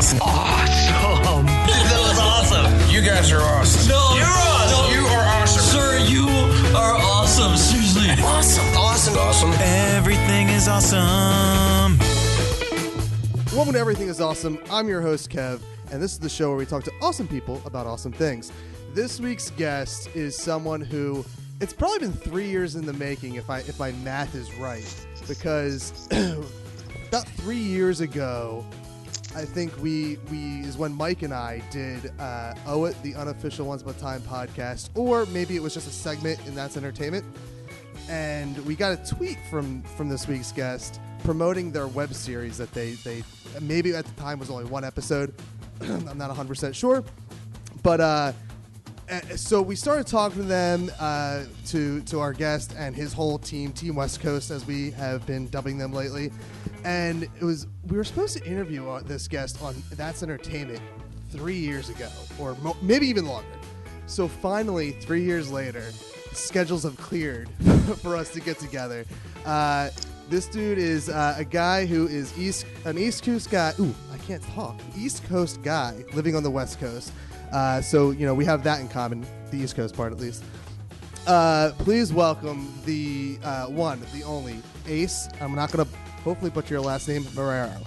Awesome. That was awesome. You guys are awesome. No, You're awesome. You are awesome. sir, you are awesome. Seriously. Awesome. Awesome. Awesome. Everything is awesome. Welcome to Everything is Awesome. I'm your host, Kev, and this is the show where we talk to awesome people about awesome things. This week's guest is someone who, it's probably been 3 years in the making if my math is right, because about 3 years ago, I think we is when Mike and I did Owe It, the unofficial Once Upon a Time podcast, or maybe it was just a segment in That's Entertainment. And we got a tweet from this week's guest promoting their web series that they maybe at the time was only one episode. I'm not 100% sure. But so we started talking to them, to our guest and his whole team, Team West Coast, as we have been dubbing them lately. And we were supposed to interview this guest on That's Entertainment 3 years ago, or maybe even longer. So finally, 3 years later, schedules have cleared for us to get together. This dude is a guy who is an East Coast guy. Ooh, I can't talk. East Coast guy living on the West Coast. So, we have that in common, the East Coast part at least. Please welcome the one, the only, Ace. I'm not going to hopefully butcher your last name, Marrero.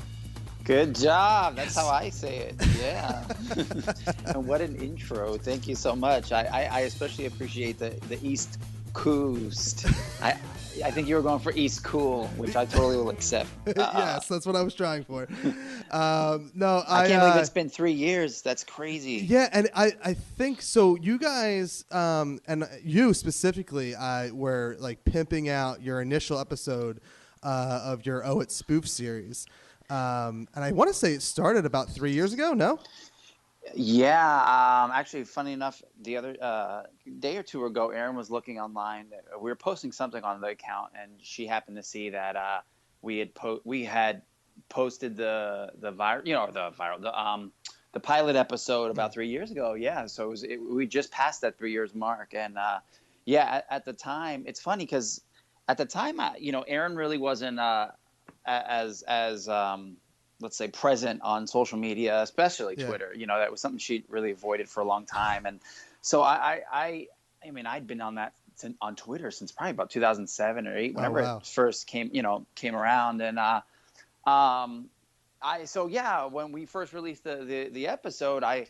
Good job. That's how I say it. Yeah. And what an intro. Thank you so much. I especially appreciate the East Coost. I think you were going for East Cool, which I totally will accept. Yes, that's what I was trying for. No, I can't believe it's been 3 years. That's crazy. Yeah, and I think so. You guys, and you specifically, were like pimping out your initial episode of your Owe It spoof series. And I want to say it started about 3 years ago, no? Yeah. Actually, funny enough, the other day or two ago, Erin was looking online. We were posting something on the account, and she happened to see that we had posted the pilot episode about 3 years ago. Yeah. So we just passed that 3 years mark. And at the time, it's funny because at the time, Erin really wasn't as let's say present on social media, especially Twitter. That was something she really avoided for a long time. And so I mean, I'd been on Twitter since probably about 2007 or 8, whenever it first came around. And when we first released the episode, I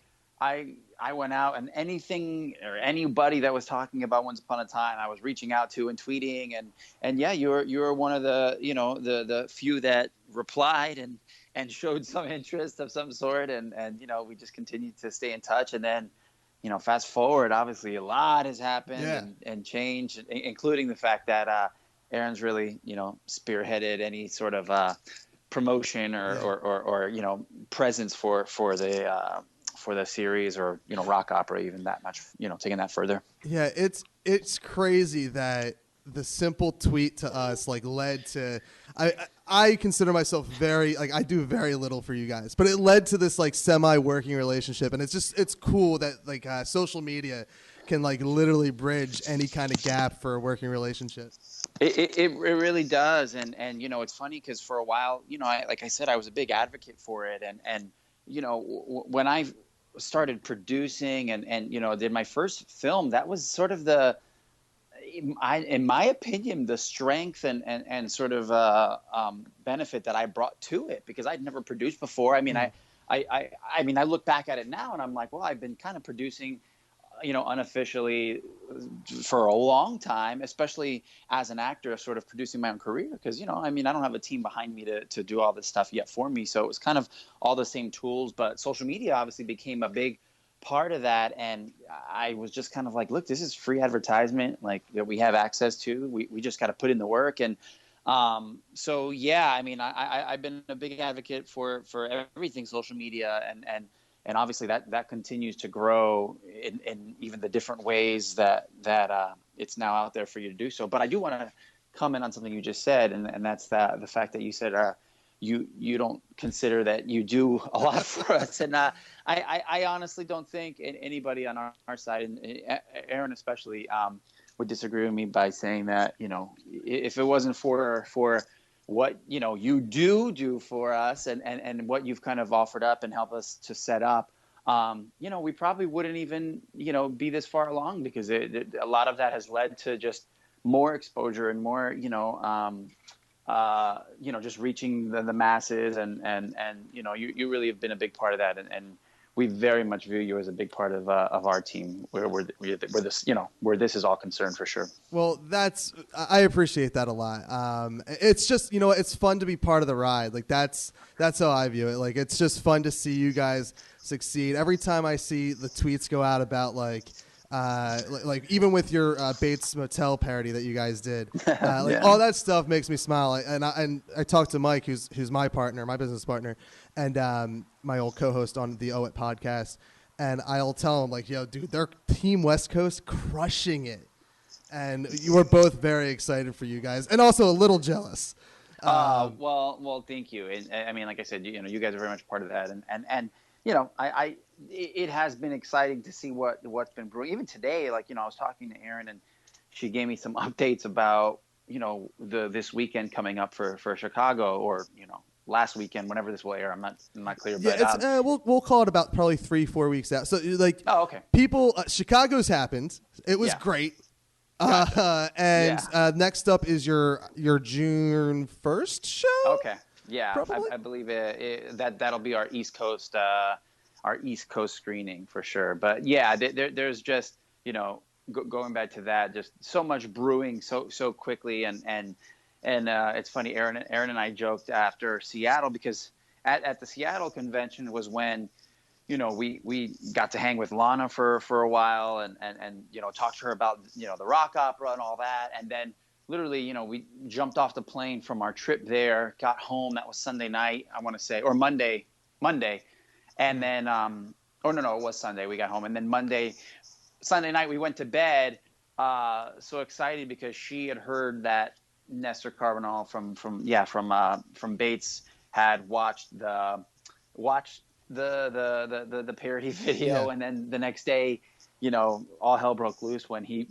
went out, and anything or anybody that was talking about Once Upon a Time, I was reaching out to and tweeting, and yeah, you were one of the the few that replied and showed some interest of some sort, and we just continued to stay in touch. And then fast forward, obviously a lot has happened and changed, including the fact that Erin's really spearheaded any sort of promotion or presence for the series, or rock opera, even that much, taking that further. Yeah, it's crazy that the simple tweet to us led to I consider myself I do very little for you guys, but it led to this semi-working relationship, and it's cool that social media can literally bridge any kind of gap for a working relationship. It really does, and it's funny because for a while, like I said, I was a big advocate for it, and when I started producing and did my first film, that was sort of in my opinion, the strength and sort of benefit that I brought to it, because I'd never produced before. I mean, I look back at it now and I'm like, well, I've been kind of producing, unofficially for a long time, especially as an actor, sort of producing my own career. Because, I don't have a team behind me to do all this stuff yet for me. So it was kind of all the same tools, but social media obviously became a big part of that. And I was just kind of like, look, this is free advertisement, that we have access to. We just got to put in the work. And so, yeah, I've been a big advocate for everything social media, and obviously that continues to grow in even the different ways that it's now out there for you to do so. But I do want to comment on something you just said, and that's the fact that you said you don't consider that you do a lot for us. And I honestly don't think anybody on our side, and Erin especially, would disagree with me by saying that, if it wasn't for what you do for us, and what you've kind of offered up and helped us to set up. We probably wouldn't even be this far along, because a lot of that has led to just more exposure and more just reaching the masses, and you really have been a big part of that, and we very much view you as a big part of our team, where this is all concerned, for sure. Well, I appreciate that a lot. It's just, it's fun to be part of the ride. Like that's how I view it. Like, it's just fun to see you guys succeed. Every time I see the tweets go out about like even with your Bates Motel parody that you guys did, Yeah. all that stuff makes me smile. And I talked to Mike, who's my partner, my business partner, and my old co-host on the Owe It podcast, and I'll tell him, like, yo, dude, they're Team West Coast crushing it, and you were both very excited for you guys, and also a little jealous. Well, thank you. And I mean, like I said, you guys are very much part of that, and it has been exciting to see what's been brewing. Even today, like, I was talking to Erin, and she gave me some updates about this weekend coming up for Chicago, or last weekend, whenever this will air. I'm not clear. Yeah, but we'll call it about probably 3-4 weeks out. So like, oh, okay. People, Chicago's happened. It was great. Next up is your June 1st show. Okay. Yeah, Probably? I believe that'll be our East Coast screening for sure. But yeah, there's just going back to that, just so much brewing so quickly, and it's funny. Erin and I joked after Seattle, because at the Seattle convention was when we got to hang with Lana for a while, and talk to her about the rock opera and all that, and then literally we jumped off the plane from our trip there, got home. That was Sunday night, I want to say, or Monday, and then it was Sunday we got home, and then Sunday night we went to bed, so excited because she had heard that Nestor Carbonell from Bates had watched the parody video, and then the next day, all hell broke loose when he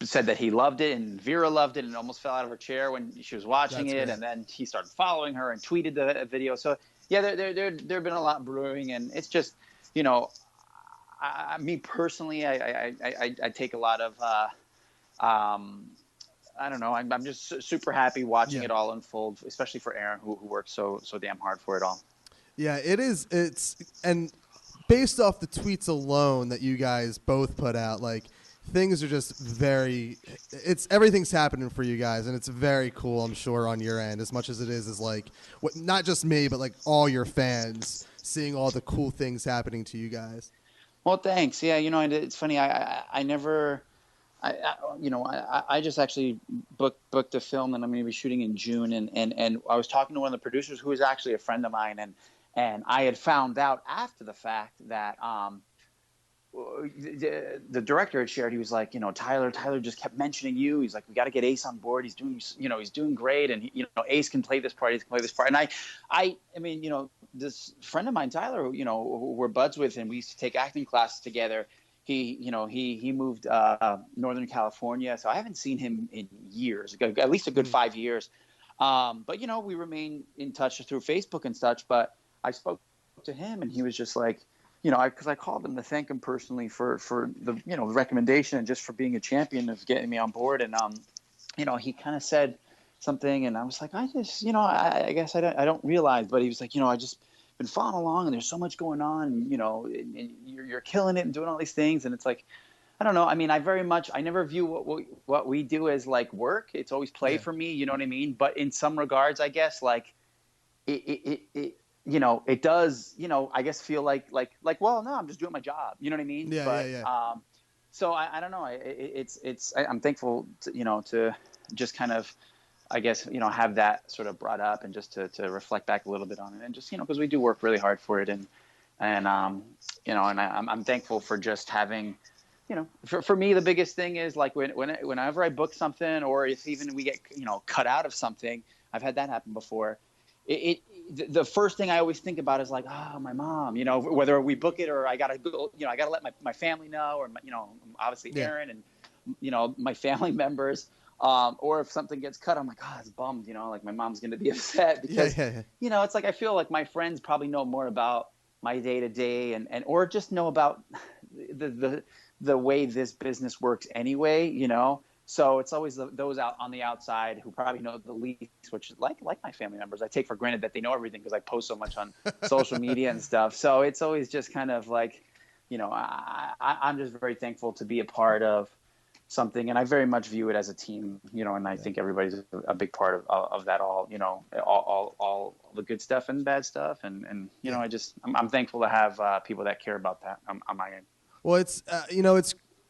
said that he loved it, and Vera loved it, and almost fell out of her chair when she was watching it. And then he started following her and tweeted the video. So yeah, there have been a lot brewing, and it's just me personally, I take a lot of I don't know. I'm just super happy watching it all unfold, especially for Erin, who worked so damn hard for it all. Yeah, it is. And based off the tweets alone that you guys both put out, like, things are just everything's happening for you guys, and it's very cool, I'm sure, on your end, as much as it is like, not just me, but like all your fans seeing all the cool things happening to you guys. Well, thanks. Yeah, it's funny. I never. I just actually booked a film that I'm going to be shooting in June, and I was talking to one of the producers, who is actually a friend of mine, and I had found out after the fact that the director had shared. He was like, Tyler just kept mentioning you. He's like, we got to get Ace on board. He's doing great, and Ace can play this part. And I mean, this friend of mine, Tyler, who we're buds with, and we used to take acting classes together. He moved Northern California, so I haven't seen him in years, at least a good 5 years. But we remain in touch through Facebook and such. But I spoke to him, and he was just like, because I called him to thank him personally for the recommendation, and just for being a champion of getting me on board. And he kind of said something, and I was like, I just I guess I don't realize. But he was like, I just been following along, and there's so much going on, and you're killing it and doing all these things. And it's like, I don't know. I mean, I never view what we do as like work. It's always play for me. You know what I mean? But in some regards, I guess, like it does, I guess feel like, well, no, I'm just doing my job. You know what I mean? Yeah. So I don't know. I'm thankful to just kind of, I guess, have that sort of brought up, and just to reflect back a little bit on it, and just, because we do work really hard for it, and I'm thankful for just having, for me, the biggest thing is like whenever I book something, or if even we get, cut out of something, I've had that happen before. The first thing I always think about is like, oh, my mom, whether we book it or I gotta go, I gotta let my family know, or obviously Erin and my family members. Or if something gets cut, I'm like, oh, it's bummed, like my mom's going to be upset because, it's like I feel like my friends probably know more about my day to day and or just know about the way this business works anyway. So it's always those out on the outside who probably know the least, which like my family members, I take for granted that they know everything because I post so much on social media and stuff. So it's always just kind of like, I'm just very thankful to be a part of something, and I very much view it as a team, and I think everybody's a big part of that all, all the good stuff and bad stuff. And I'm thankful to have people that care about that on my end. Well, it's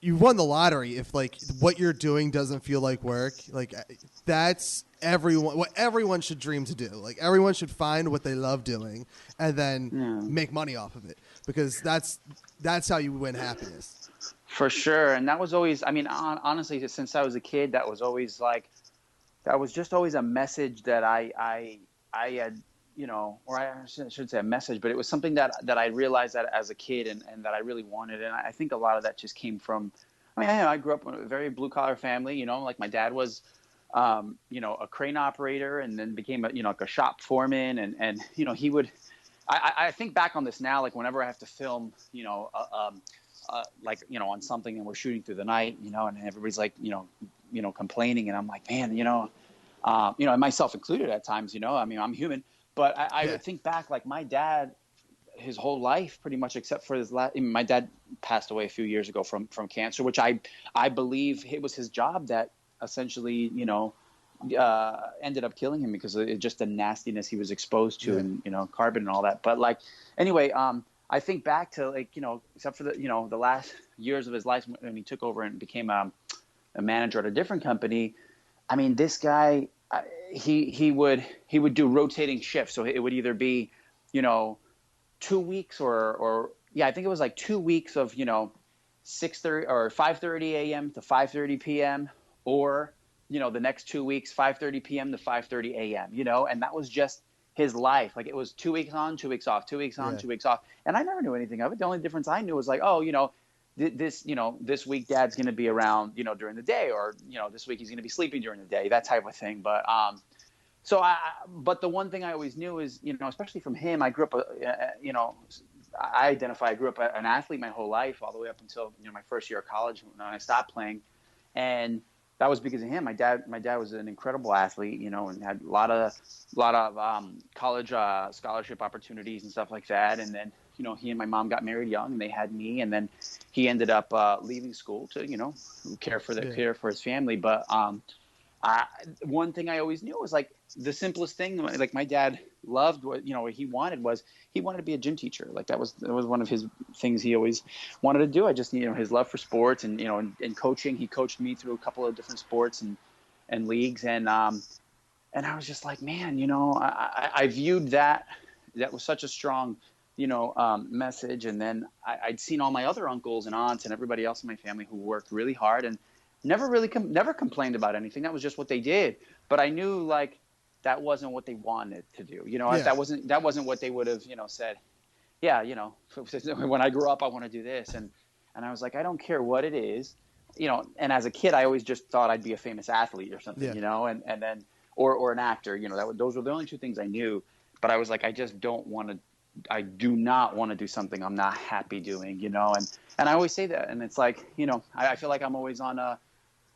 you won the lottery if like what you're doing doesn't feel like work. Like that's what everyone should dream to do. Like everyone should find what they love doing and then make money off of it, because that's how you win happiness. For sure. And that was always, honestly, since I was a kid, that was just always a message that I had, or I shouldn't say a message, but it was something that I realized that as a kid and that I really wanted. And I think a lot of that just came from, I grew up in a very blue collar family, like my dad was, a crane operator and then became like a shop foreman. And he would, I think back on this now, like whenever I have to film, on something and we're shooting through the night, and everybody's like, complaining. And I'm like, man, and myself included at times, I'm human, but I would think back, like my dad, his whole life pretty much, except for my dad passed away a few years ago from cancer, which I believe it was his job that essentially, ended up killing him because of just the nastiness he was exposed to and, carbon and all that. But like, anyway, I think back to like, except for the last years of his life when he took over and became a manager at a different company. This guy, he would do rotating shifts. So it would either be, 2 weeks or I think it was like 2 weeks of, 6:30 or 5:30 a.m. to 5:30 p.m. or, the next 2 weeks, 5:30 p.m. to 5:30 a.m., and that was just his life. Like it was 2 weeks on, 2 weeks off, 2 weeks on, 2 weeks off. And I never knew anything of it. The only difference I knew was like, oh, this week dad's going to be around, during the day, or, this week he's going to be sleeping during the day, that type of thing. But, but the one thing I always knew is, especially from him, I grew up, I grew up an athlete my whole life, all the way up until, my first year of college when I stopped playing. And that was because of him. My dad was an incredible athlete, and had a lot of college scholarship opportunities and stuff like that. And then, he and my mom got married young, and they had me. And then he ended up leaving school to, care for his family. But one thing I always knew was like the simplest thing. Like my dad loved what he wanted to be a gym teacher. Like that was one of his things he always wanted to do. I just his love for sports and and coaching. He coached me through a couple of different sports and leagues, and I was just like, man, I viewed that was such a strong message. And then I'd seen all my other uncles and aunts and everybody else in my family who worked really hard and never complained about anything. That was just what they did. But I knew like that wasn't what they wanted to do. That wasn't what they would have, said. Yeah, when I grew up, I want to do this. And I was like, I don't care what it is, and as a kid, I always just thought I'd be a famous athlete or something, and then, or an actor, those were the only two things I knew. But I was like, I do not want to do something I'm not happy doing, and I always say that. And it's like, I feel like I'm always on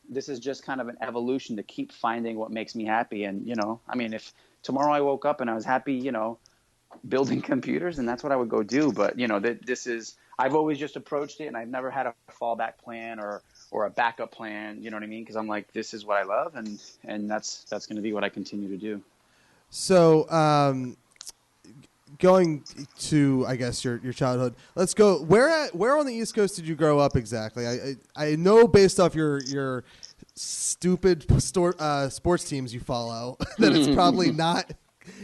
this is just kind of an evolution to keep finding what makes me happy. And, if tomorrow I woke up and I was happy, building computers, and that's what I would go do. But, I've always just approached it, and I've never had a fallback plan or a backup plan, you know what I mean? Because I'm like, this is what I love, and that's going to be what I continue to do. So, going to, I guess, your childhood, let's go. Where on the East Coast did you grow up exactly? I know based off your stupid sports teams you follow that it's probably not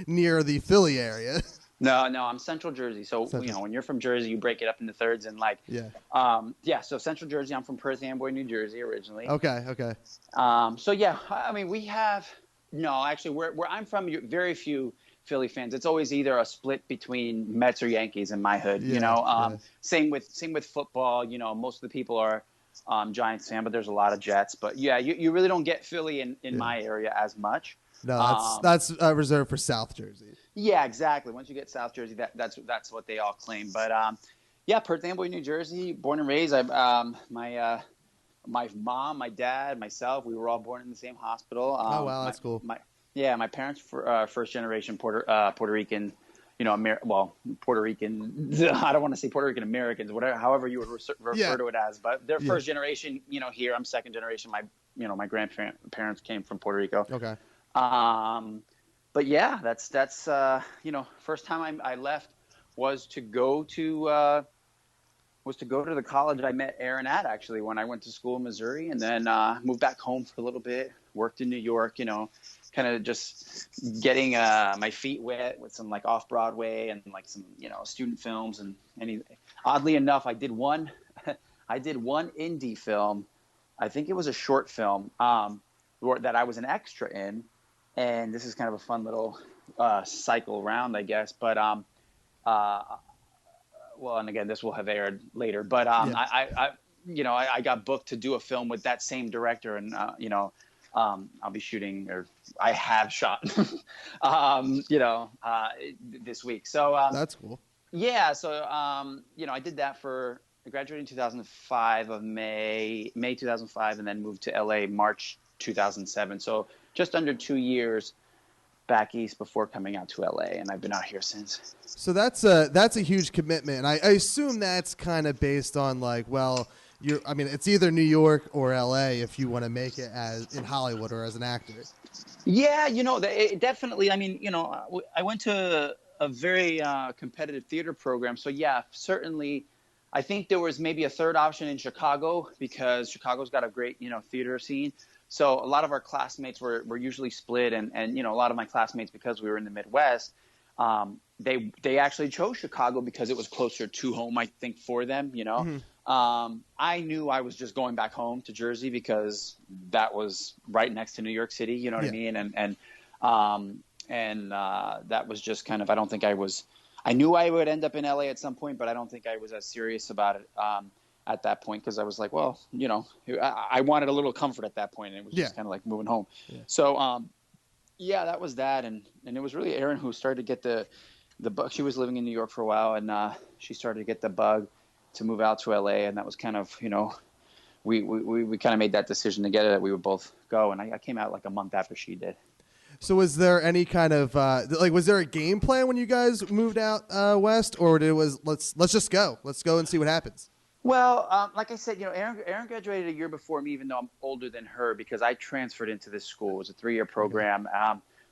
near the Philly area. No, I'm Central Jersey. So, when you're from Jersey, you break it up into thirds and like, so Central Jersey, I'm from Perth Amboy, New Jersey originally. Okay. So yeah, we have, actually where I'm from, very few Philly fans. It's always either a split between Mets or Yankees in my hood, Same with football, most of the people are Giants fan, but there's a lot of Jets. But yeah, you really don't get Philly in my area as much. No, that's reserved for South Jersey. Yeah, exactly. Once you get South Jersey, that's what they all claim. But yeah, Perth Amboy, New Jersey, born and raised. My mom, my dad, myself, we were all born in the same hospital. Oh wow, that's cool. My parents first generation Puerto Rican. Puerto Rican. I don't want to say Puerto Rican Americans, whatever, however you would refer to it as. But they're first generation. Here I'm second generation. My grandparents came from Puerto Rico. Okay. But yeah, that's first time I left was to go to the college I met Aaron at, actually, when I went to school in Missouri, and then moved back home for a little bit, worked in New York, kind of just getting my feet wet with some like off Broadway and like some student films and oddly enough I did one indie film. I think it was a short film that I was an extra in, and this is kind of a fun little cycle round, I guess, but well, and again, this will have aired later, but I got booked to do a film with that same director, and I'll be shooting, or I have shot, this week. So that's cool. Yeah, so I did that I graduated in 2005 of May 2005, and then moved to LA March 2007. So just under 2 years back east before coming out to LA, and I've been out here since. So that's a huge commitment, and I assume that's kind of based on like, well, it's either New York or LA if you want to make it as in Hollywood or as an actor. Yeah, it definitely. I went to a very competitive theater program, so yeah, certainly. I think there was maybe a third option in Chicago because Chicago's got a great theater scene. So a lot of our classmates were usually split, and a lot of my classmates, because we were in the Midwest, they actually chose Chicago because it was closer to home, I think, for them. Mm-hmm. I knew I was just going back home to Jersey because that was right next to New York City. You know what I mean? And that was just kind of. I don't think I knew I would end up in LA at some point, but I don't think I was as serious about it at that point, because I was like, well, I wanted a little comfort at that point, and it was just kind of like moving home. Yeah. So, that was that, and it was really Erin who started to get the bug. She was living in New York for a while, and she started to get the bug to move out to LA, and that was kind of, we kind of made that decision together that we would both go, and I came out like a month after she did. So was there any kind of was there a game plan when you guys moved out west, or let's just go, and see what happens? Well, like I said, Erin graduated a year before me, even though I'm older than her, because I transferred into this school. It was a 3-year program.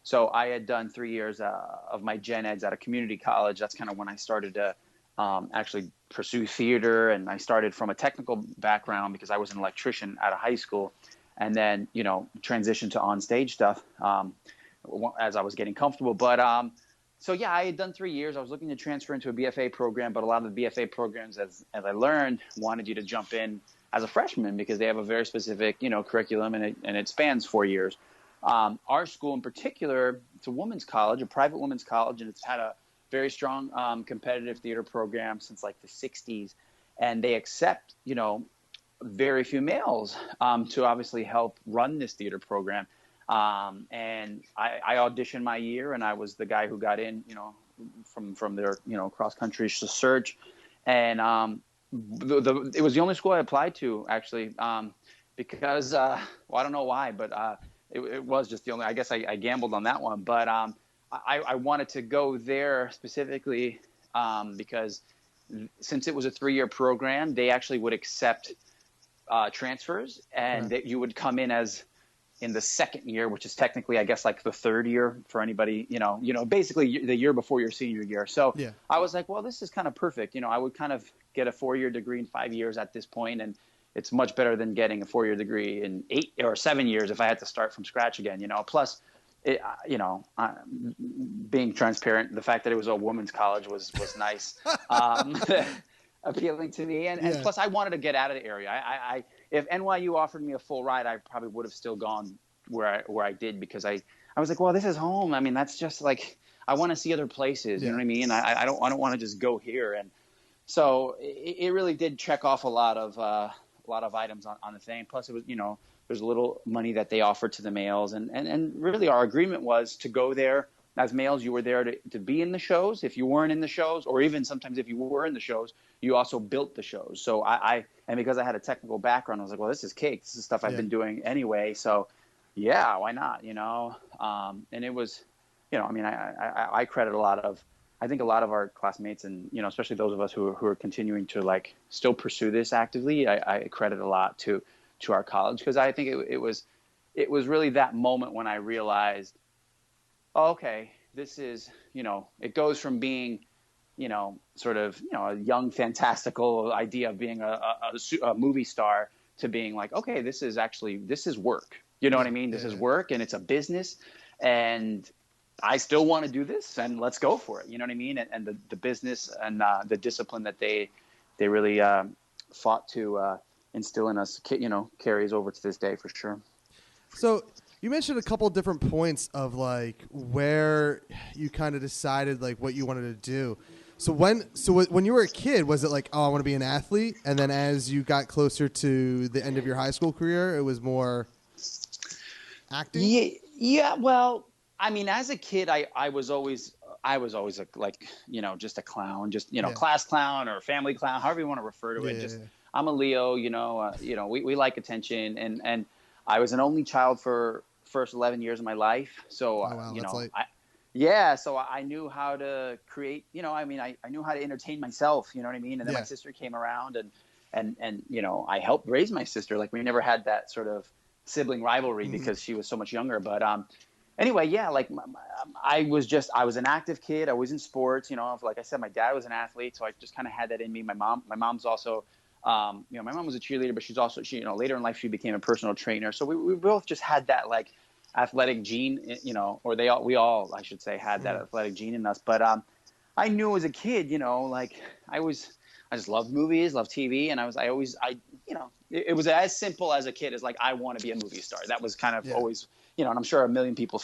So I had done 3 years of my gen eds at a community college. That's kind of when I started to actually pursue theater, and I started from a technical background because I was an electrician out of high school, and then transitioned to on-stage stuff as I was getting comfortable. But so yeah, I had done 3 years. I was looking to transfer into a BFA program, but a lot of the BFA programs, as I learned, wanted you to jump in as a freshman because they have a very specific curriculum, and it spans 4 years. Our school in particular, it's a women's college, a private women's college, and it's had a very strong competitive theater program since like the 60s, and they accept very few males to obviously help run this theater program. And I auditioned my year, and I was the guy who got in, from their, cross country search. And it was the only school I applied to, actually, because, I don't know why, but it was just the only, I guess I gambled on that one. But I wanted to go there specifically because since it was a 3-year program, they actually would accept transfers, and that you would come in as in the second year, which is technically, I guess, like the third year for anybody, basically the year before your senior year. So I was like, well, this is kind of perfect. I would kind of get a 4-year degree in 5 years at this point, and it's much better than getting a 4-year degree in 8 or 7 years if I had to start from scratch again. Plus, being transparent, the fact that it was a women's college was nice, appealing to me, and plus I wanted to get out of the area. I if NYU offered me a full ride, I probably would have still gone where I did, because I was like, well, this is home. I mean, that's just like, I want to see other places. You know what I mean? I don't want to just go here. And so it really did check off a lot of lot of items on the thing. Plus it was, there's a little money that they offered to the males. And really our agreement was to go there as males. You were there to be in the shows. If you weren't in the shows, or even sometimes if you were in the shows, you also built the shows. So and because I had a technical background, I was like, well, this is cake. This is stuff I've been doing anyway. So yeah, why not? And it was, I credit I think a lot of our classmates and, especially those of us who are continuing to like still pursue this actively, I credit a lot to our college, because I think it was really that moment when I realized, oh, okay, this is, it goes from being, sort of, a young fantastical idea of being a movie star to being like, okay, this is work. You know what I mean? This is work, and it's a business, and I still want to do this, and let's go for it. You know what I mean? And the business and the discipline that they really fought to instill in us, carries over to this day for sure. So you mentioned a couple of different points of like where you kind of decided like what you wanted to do. So when you were a kid, was it like, oh, I want to be an athlete? And then as you got closer to the end of your high school career, it was more acting? Yeah. Well, I mean, as a kid, I was always like, just a clown, just, class clown or family clown, however you want to refer to it. I'm a Leo, we like attention, and I was an only child for first 11 years of my life. So, so I knew how to create, I knew how to entertain myself, you know what I mean? And then my sister came around and, I helped raise my sister. Like, we never had that sort of sibling rivalry because she was so much younger. But, anyway, like I was an active kid. I was in sports, like I said, my dad was an athlete. So I just kind of had that in me. My mom's also, my mom was a cheerleader, but she's also, later in life, she became a personal trainer. So we both just had that like athletic gene, or we all, I should say, had that athletic gene in us. But, I knew as a kid, like I just loved movies, loved TV. And it was as simple as a kid as like, I want to be a movie star. That was kind of always, and I'm sure a million people,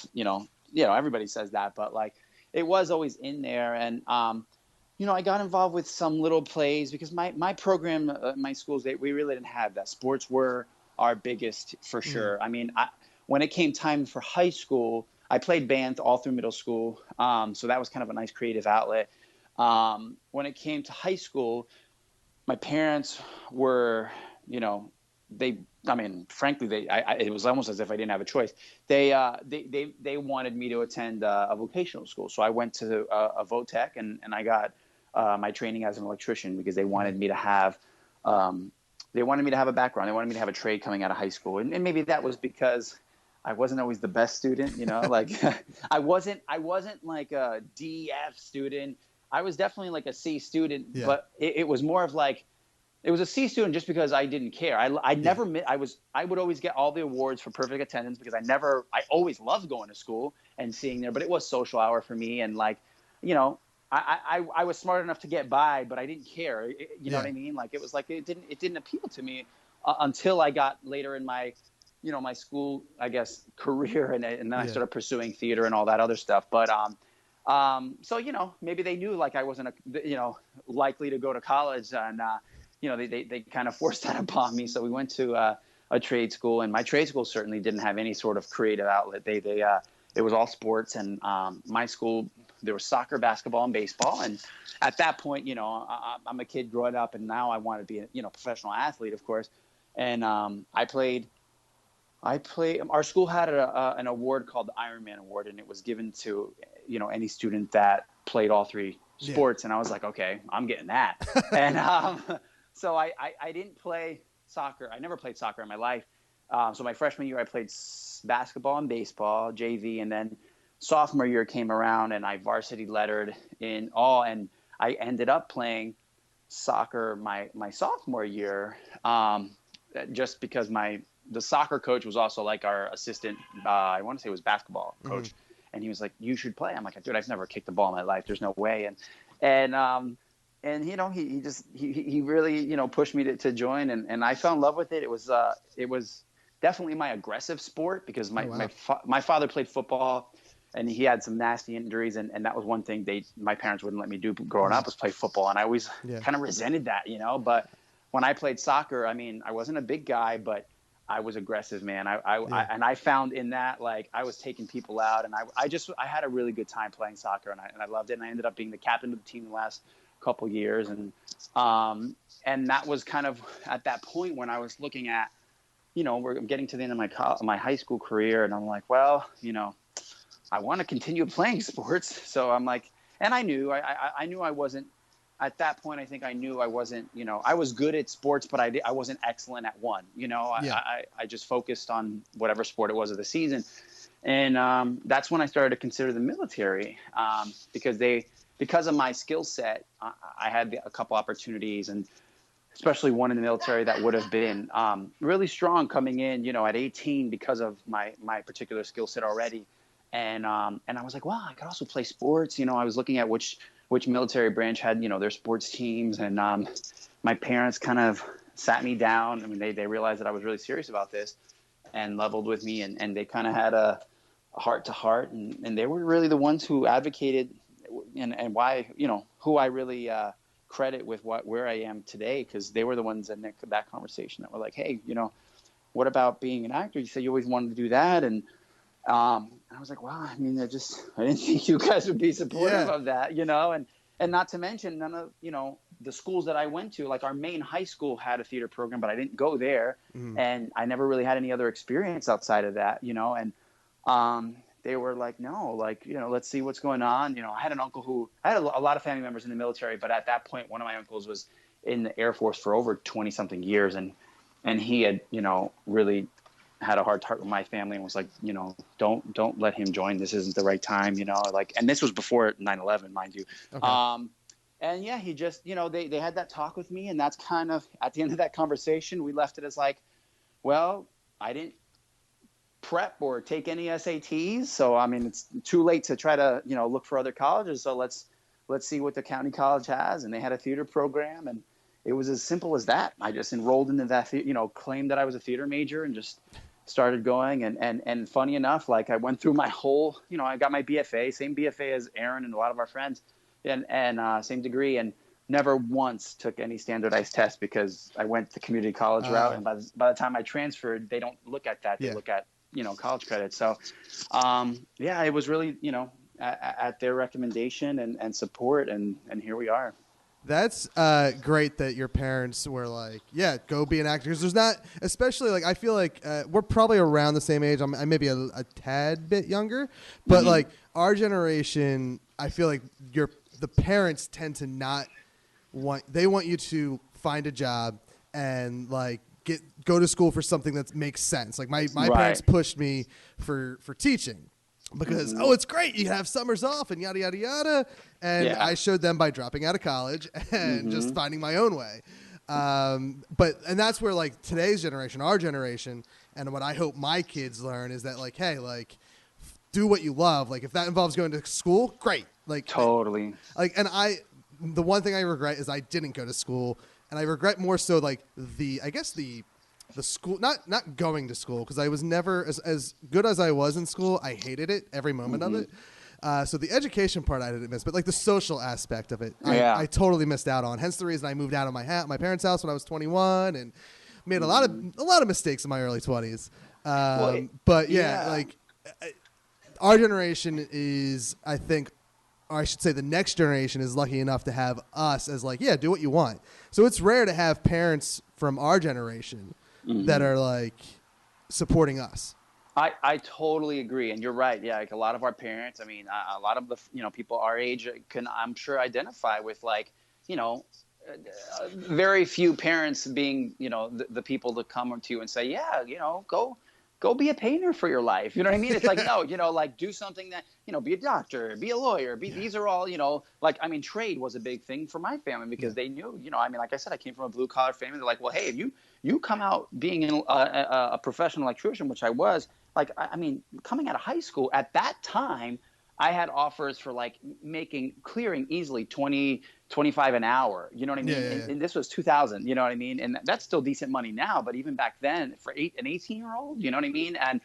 everybody says that, but like it was always in there. And, I got involved with some little plays because my program, my schools, we really didn't have that. Sports were our biggest for sure. I mean, when it came time for high school, I played band all through middle school. So that was kind of a nice creative outlet. When it came to high school, my parents were, frankly, it was almost as if I didn't have a choice. They wanted me to attend a vocational school. So I went to a VOTEC and I got my training as an electrician because they wanted me to have a background. They wanted me to have a trade coming out of high school. And maybe that was because I wasn't always the best student, like I wasn't like a DF student. I was definitely like a C student, but it was more of like, it was a C student just because I didn't care. I would always get all the awards for perfect attendance because I always loved going to school and seeing there, but it was social hour for me. And like, I was smart enough to get by, but I didn't care. You know what I mean? Like, it was like, it didn't appeal to me until I got later in my, my school, I guess, career. And then I started pursuing theater and all that other stuff. But, so, maybe they knew like I wasn't, likely to go to college and, they kind of forced that upon me. So we went to a trade school, and my trade school certainly didn't have any sort of creative outlet. It was all sports, and my school, there was soccer, basketball, and baseball. And at that point, I'm a kid growing up, and now I want to be a professional athlete, of course. And I played. Our school had an award called the Ironman Award, and it was given to any student that played all three sports. And I was like, okay, I'm getting that. And so I didn't play soccer. I never played soccer in my life. So my freshman year, I played basketball and baseball, JV. And then sophomore year came around and I varsity lettered in all. And I ended up playing soccer my sophomore year just because the soccer coach was also like our assistant. I want to say it was basketball coach. And he was like, you should play. I'm like, dude, I've never kicked the ball in my life. There's no way. And he really, pushed me to join, and I fell in love with it. It was definitely my aggressive sport because my father played football, and he had some nasty injuries, and that was one thing my parents wouldn't let me do growing up was play football, and I always kind of resented that, But when I played soccer, I mean, I wasn't a big guy, but I was aggressive, man. And I found in that, like, I was taking people out, and I had a really good time playing soccer, and I loved it. And I ended up being the captain of the team the last couple years. And that was kind of at that point when I was looking at, we're getting to the end of my high school career, and I'm like, well, I want to continue playing sports. So I'm like, and I knew I wasn't at that point. I think I knew I wasn't, I was good at sports, but I wasn't excellent at one. I just focused on whatever sport it was of the season. And that's when I started to consider the military, because of my skill set. I had a couple opportunities, and especially one in the military that would have been really strong coming in, at 18 because of my particular skill set already. And I was like, well, I could also play sports. I was looking at which military branch had, their sports teams. And my parents kind of sat me down. I mean, they realized that I was really serious about this and leveled with me. And they kind of had a heart to heart. And they were really the ones who advocated and why, who I really credit with where I am today, because they were the ones in that conversation that were like, hey, what about being an actor? You said you always wanted to do that. And I was like, wow, I mean, I didn't think you guys would be supportive of that, and not to mention none of, the schools that I went to, like our main high school had a theater program, but I didn't go there. And I never really had any other experience outside of that, and they were like, no, like, let's see what's going on. I had an uncle I had a lot of family members in the military, but at that point, one of my uncles was in the Air Force for over 20 something years. And he had, really had a hard heart with my family and was like, don't let him join. This isn't the right time, and this was before 9/11, mind you. Okay. And yeah, he just, they had that talk with me, and that's kind of at the end of that conversation, we left it as like, well, I didn't prep or take any SATs. So, I mean, it's too late to try to, look for other colleges. So let's see what the county college has. And they had a theater program, and it was as simple as that. I just enrolled into that, claimed that I was a theater major and just started going. And funny enough, like I went through my whole, I got my BFA, same BFA as Aaron and a lot of our friends, and same degree, and never once took any standardized test because I went the community college route. And by the time I transferred, they don't look at that. They look at, college credits. So, it was really, at their recommendation and support, and here we are. That's great that your parents were like, yeah, go be an actor. Because there's not, especially like, I feel like we're probably around the same age. I'm maybe a tad bit younger, but like our generation, I feel like the parents tend to not they want you to find a job and like go to school for something that makes sense. Like my parents pushed me for teaching. Because, it's great. You have summers off and yada, yada, yada. And I showed them by dropping out of college and just finding my own way. And that's where, like, today's generation, our generation, and what I hope my kids learn is that, like, hey, like, do what you love. Like, if that involves going to school, great. Like, totally. The one thing I regret is I didn't go to school. And I regret more so, like, the school, not going to school, because I was never as good as I was in school. I hated it, every moment of it. So the education part I didn't miss, but like the social aspect of it, I totally missed out on. Hence the reason I moved out of my parents' house when I was 21 and made a lot of mistakes in my early 20s. Like our generation is, I think, or I should say the next generation is lucky enough to have us as like, do what you want. So it's rare to have parents from our generation that are like supporting us. I totally agree. And you're right. Yeah. Like a lot of our parents, I mean, a lot of the, people our age can, I'm sure, identify with like, very few parents being, the people to come to you and say, go be a painter for your life. You know what I mean? It's like, no, like do something that, be a doctor, be a lawyer, these are all, like, I mean, trade was a big thing for my family because they knew, I mean, like I said, I came from a blue collar family. They're like, well, hey, if you come out being a professional electrician, which I was, like, I mean, coming out of high school at that time, I had offers for like clearing easily 20, 25 an hour. You know what I mean? And this was 2000, you know what I mean? And that's still decent money now, but even back then for an 18-year-old, you know what I mean? And,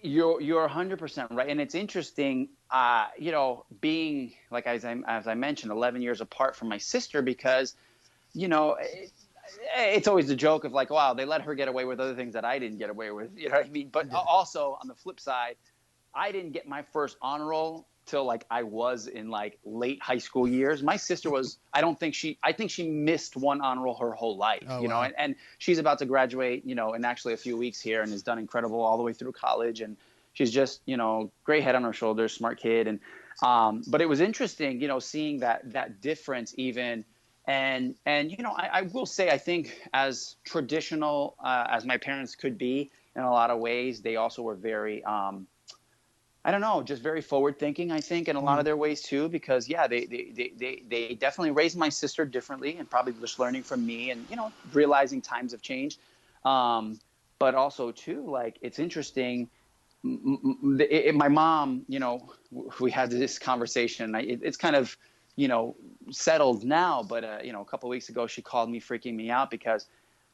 You're 100% right, and it's interesting, being like as I mentioned, 11 years apart from my sister, because it's always the joke of like, wow, they let her get away with other things that I didn't get away with. You know what I mean? But also on the flip side, I didn't get my first honor roll till like I was in like late high school years. My sister was, I think she missed one honor roll her whole life, wow. and she's about to graduate, in actually a few weeks here, and has done incredible all the way through college. And she's just, great head on her shoulders, smart kid. And, but it was interesting, seeing that difference even. And I will say, I think as traditional as my parents could be in a lot of ways, they also were very, I don't know, just very forward thinking, I think, in a lot of their ways too, because they definitely raised my sister differently, and probably just learning from me, and, realizing times have changed. But also too, like, it's interesting. My mom, we had this conversation. It's kind of, settled now, but a couple of weeks ago, she called me freaking me out because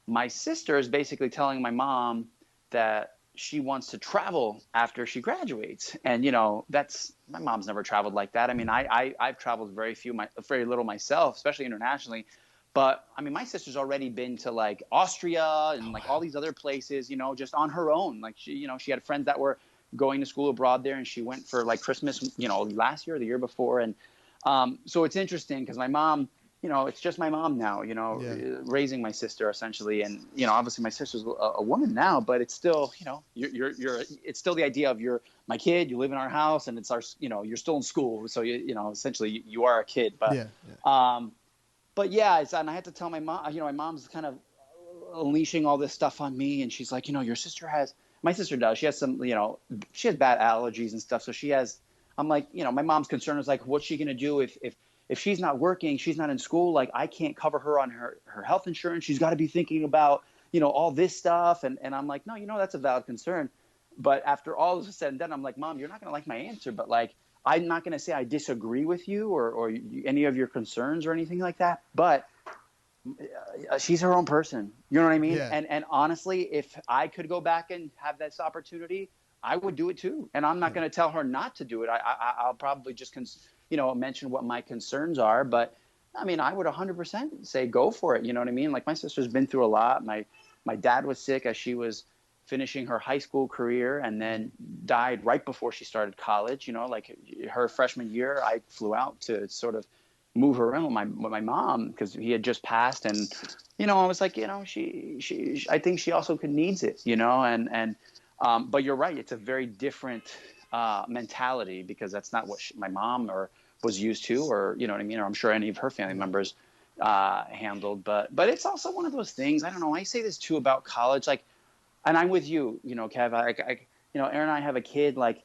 my sister is basically telling my mom that she wants to travel after she graduates. And, that's, my mom's never traveled like that. I mean, I've traveled very little myself, especially internationally. But I mean, my sister's already been to like Austria and like all these other places, just on her own. Like she had friends that were going to school abroad there, and she went for like Christmas, last year or the year before. And so it's interesting because my mom, it's just my mom now, raising my sister essentially. And, obviously my sister's a woman now, but it's still, it's still the idea of you're my kid, you live in our house, and it's our, you're still in school. So, essentially you are a kid, but, but yeah, and I had to tell my mom, my mom's kind of unleashing all this stuff on me. And she's like, my sister does, she has some, she has bad allergies and stuff. So I'm like, my mom's concern is like, what's she going to do if she's not working, she's not in school, like I can't cover her on her health insurance. She's got to be thinking about, all this stuff. And I'm like, no, that's a valid concern. But after all this is said and done, I'm like, Mom, you're not going to like my answer, but like, I'm not going to say I disagree with you or any of your concerns or anything like that. But she's her own person. You know what I mean? Yeah. And honestly, if I could go back and have this opportunity, I would do it too. And I'm not going to tell her not to do it. I'll probably just, mention what my concerns are. But I mean, I would 100% say go for it. You know what I mean? Like my sister's been through a lot. My dad was sick as she was finishing her high school career, and then died right before she started college. Like her freshman year, I flew out to sort of move her in with my mom because he had just passed. And, I was like, she I think she also needs it, but you're right. It's a very different mentality because that's not what my mom was used to, or, you know what I mean? Or I'm sure any of her family members handled. But it's also one of those things. I don't know. I say this too about college. Like, and I'm with you, Kev. Aaron and I have a kid. Like,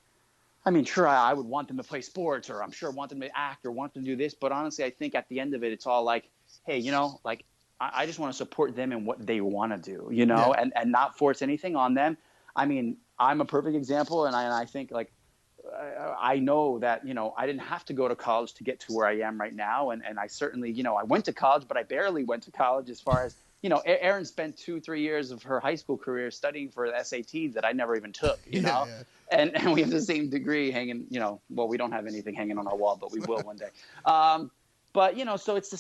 I mean, sure, I would want them to play sports, or I'm sure want them to act, or want them to do this. But honestly, I think at the end of it, it's all like, hey, like I just want to support them in what they want to do, and not force anything on them. I mean, I'm a perfect example, and I think like I know that I didn't have to go to college to get to where I am right now, and I certainly I went to college, but I barely went to college as far as Erin spent 2-3 years of her high school career studying for the SATs that I never even took, Yeah. And we have the same degree hanging, well, we don't have anything hanging on our wall, but we will one day. But so it's the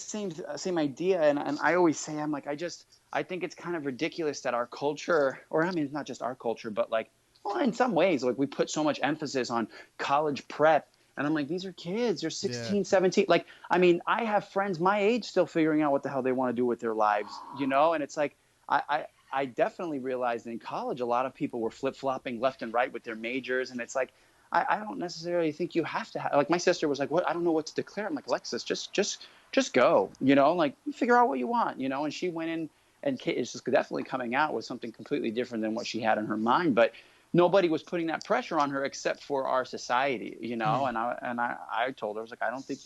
same idea, and I always say, I'm like, I think it's kind of ridiculous that our culture, or I mean, it's not just our culture, but like, well, in some ways, like we put so much emphasis on college prep. And I'm like, these are kids. They're 16, 17. Like, I mean, I have friends my age still figuring out what the hell they want to do with their lives, And it's like, I definitely realized in college, a lot of people were flip-flopping left and right with their majors. And it's like, I don't necessarily think you have to have, like my sister was like, what? I don't know what to declare. I'm like, Alexis, just go, like figure out what you want, and she went in, and is just definitely coming out with something completely different than what she had in her mind. But nobody was putting that pressure on her except for our society, and I told her, I was like, I don't think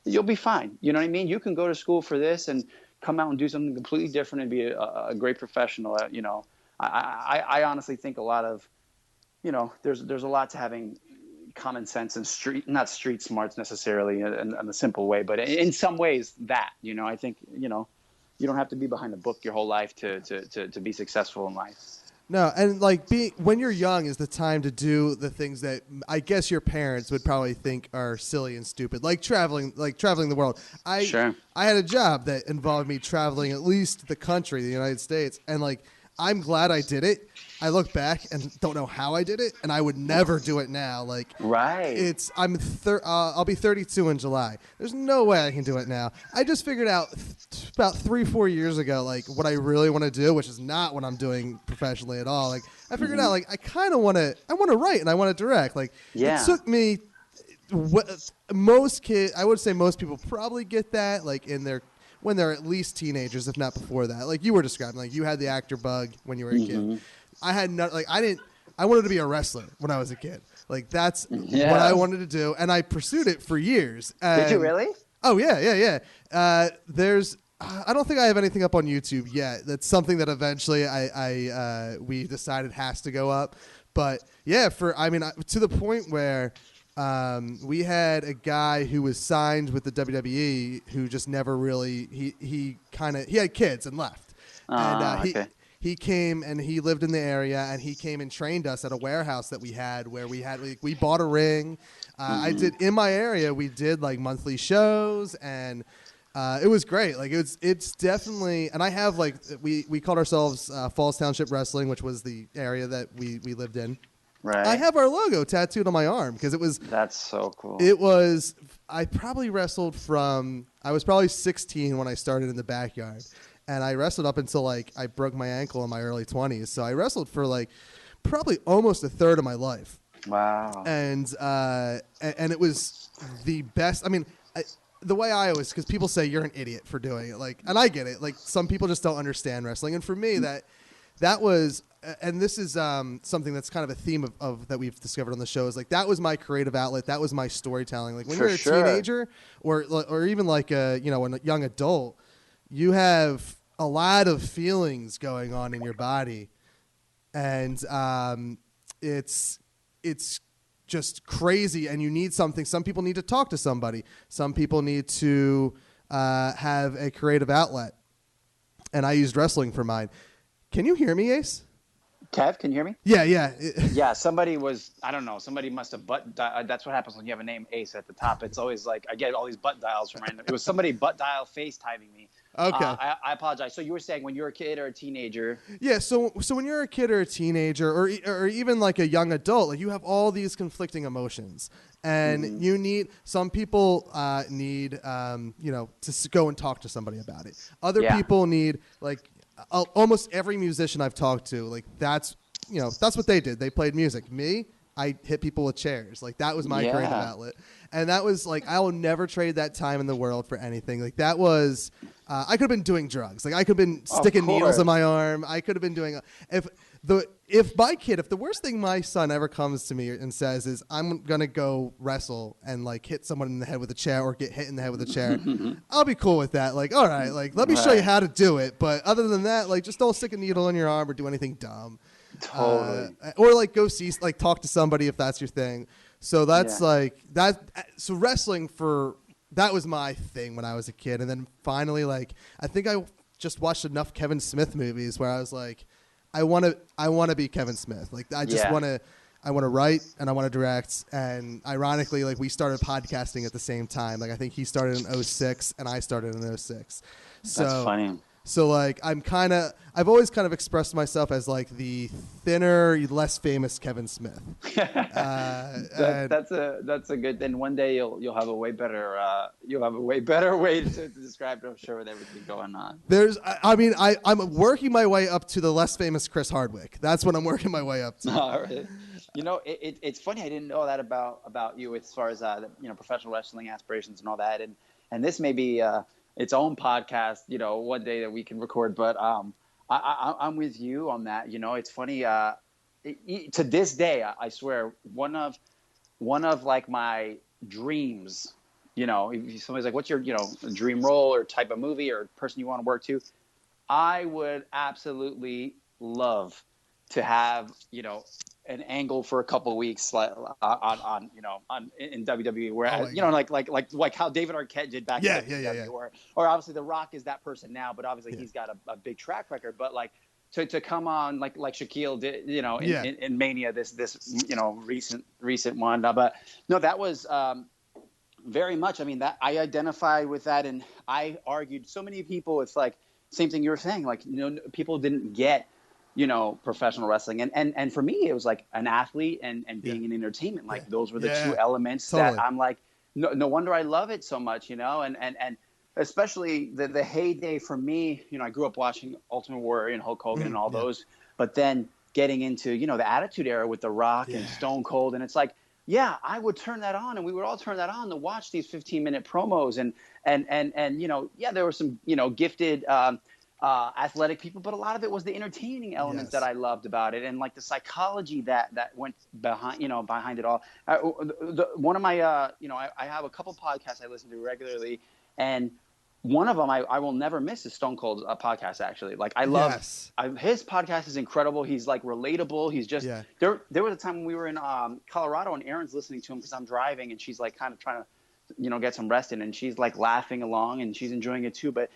you'll be fine. You know what I mean? You can go to school for this and come out and do something completely different and be a great professional. I honestly think a lot of, there's a lot to having common sense and not street smarts necessarily in a simple way, but in some ways that, I think, you don't have to be behind a book your whole life to be successful in life. No, and like when you're young is the time to do the things that I guess your parents would probably think are silly and stupid, like traveling the world. Sure. I had a job that involved me traveling at least the country, the United States, and like I'm glad I did it. I look back and don't know how I did it, and I would never do it now. Like, Right. I'll be 32 in July. There's no way I can do it now. I just figured out about 3-4 years ago, like what I really want to do, which is not what I'm doing professionally at all. Like, I figured out, like, I want to write and I want to direct. Like, Yeah. it took me. Most kids, I would say, most people probably get that, like when they're at least teenagers, if not before that. Like you were describing, like you had the actor bug when you were a kid. I had not, like I wanted to be a wrestler when I was a kid. Like that's what I wanted to do, and I pursued it for years. Did you really? Oh yeah. I don't think I have anything up on YouTube yet. That's something that eventually we decided has to go up. But yeah, to the point where we had a guy who was signed with the WWE who just never really he had kids and left. Okay. He came and he lived in the area, and he came and trained us at a warehouse that we had where we bought a ring. I did in my area. We did like monthly shows, and it was great. Like it's definitely, and I have like we called ourselves Falls Township Wrestling, which was the area that we lived in. Right. I have our logo tattooed on my arm because it was. That's so cool. It was. I probably wrestled from. I was probably 16 when I started in the backyard, and I wrestled up until like I broke my ankle in my early 20s. So I wrestled for like probably almost a third of my life. Wow. And it was the best. I mean, the way I always, because people say you're an idiot for doing it, like, and I get it. Like some people just don't understand wrestling, and for me that was. And this is something that's kind of a theme of that we've discovered on the show is like that was my creative outlet. That was my storytelling. Like when you're a teenager or even like a young adult, you have a lot of feelings going on in your body, and it's just crazy. And you need something. Some people need to talk to somebody. Some people need to have a creative outlet. And I used wrestling for mine. Can you hear me, Ace? Kev, can you hear me? Yeah. Yeah, somebody must have that's what happens when you have a name Ace at the top. It's always like I get all these butt dials from random. It was somebody butt dial FaceTiming me. Okay. I apologize. So you were saying when you're a kid or a teenager. Yeah, so when you're a kid or a teenager or even like a young adult, like you have all these conflicting emotions. And you need some people need to go and talk to somebody about it. Other people need like almost every musician I've talked to, like that's what they did. They played music. Me, I hit people with chairs. Like that was my creative outlet. And that was like, I will never trade that time in the world for anything. Like that was, I could have been doing drugs. Like I could have been sticking needles in my arm. I could have been doing, if the worst thing my son ever comes to me and says is I'm going to go wrestle and like hit someone in the head with a chair or get hit in the head with a chair, I'll be cool with that. Like, all right, like let me show you how to do it. But other than that, like just don't stick a needle in your arm or do anything dumb. Totally. Or like go see, like talk to somebody if that's your thing. So that's like that. So wrestling that was my thing when I was a kid. And then finally, like, I think I just watched enough Kevin Smith movies where I was like, I want to be Kevin Smith. Like I just want to write and I want to direct. And ironically, like we started podcasting at the same time. Like I think he started in 2006 and I started in 2006. So, that's funny. So like I've always kind of expressed myself as like the thinner, less famous Kevin Smith. That's a good. Then one day you'll have a way better way to describe it. I'm sure with everything going on. I'm working my way up to the less famous Chris Hardwick. That's what I'm working my way up to. All right. It's funny. I didn't know that about you as far as professional wrestling aspirations and all that. And this may be its own podcast, one day that we can record. But I'm with you on that. It's funny. To this day, I swear, one of like my dreams. If somebody's like, "What's your dream role or type of movie or person you want to work to?" I would absolutely love to have an angle for a couple of weeks on in WWE where like how David Arquette did back in WWE. Or obviously The Rock is that person now, but obviously he's got a big track record. But like to come on like Shaquille did, you know, in Mania, this you know, recent one. But no, that was very much. I mean, that I identified with that, and I argued so many people. It's like same thing you were saying. Like, you know, people didn't get, you know, professional wrestling, and for me, it was like an athlete and being in entertainment. Like those were the two elements that I'm like, no wonder I love it so much, you know, and especially the heyday for me, you know, I grew up watching Ultimate Warrior and Hulk Hogan and all those, but then getting into, you know, the Attitude Era with The Rock and Stone Cold, and it's like, yeah, I would turn that on, and we would all turn that on to watch these 15-minute promos, and you know, yeah, there were some, you know, gifted athletic people, but a lot of it was the entertaining elements that I loved about it, and like the psychology that went behind, you know, behind it all. One of my, you know, I have a couple podcasts I listen to regularly, and one of them I will never miss is Stone Cold's podcast. Actually, like I love his podcast is incredible. He's like relatable. He's just there was a time when we were in Colorado and Erin's listening to him because I'm driving and she's like kind of trying to, you know, get some rest in, and she's like laughing along and she's enjoying it too. But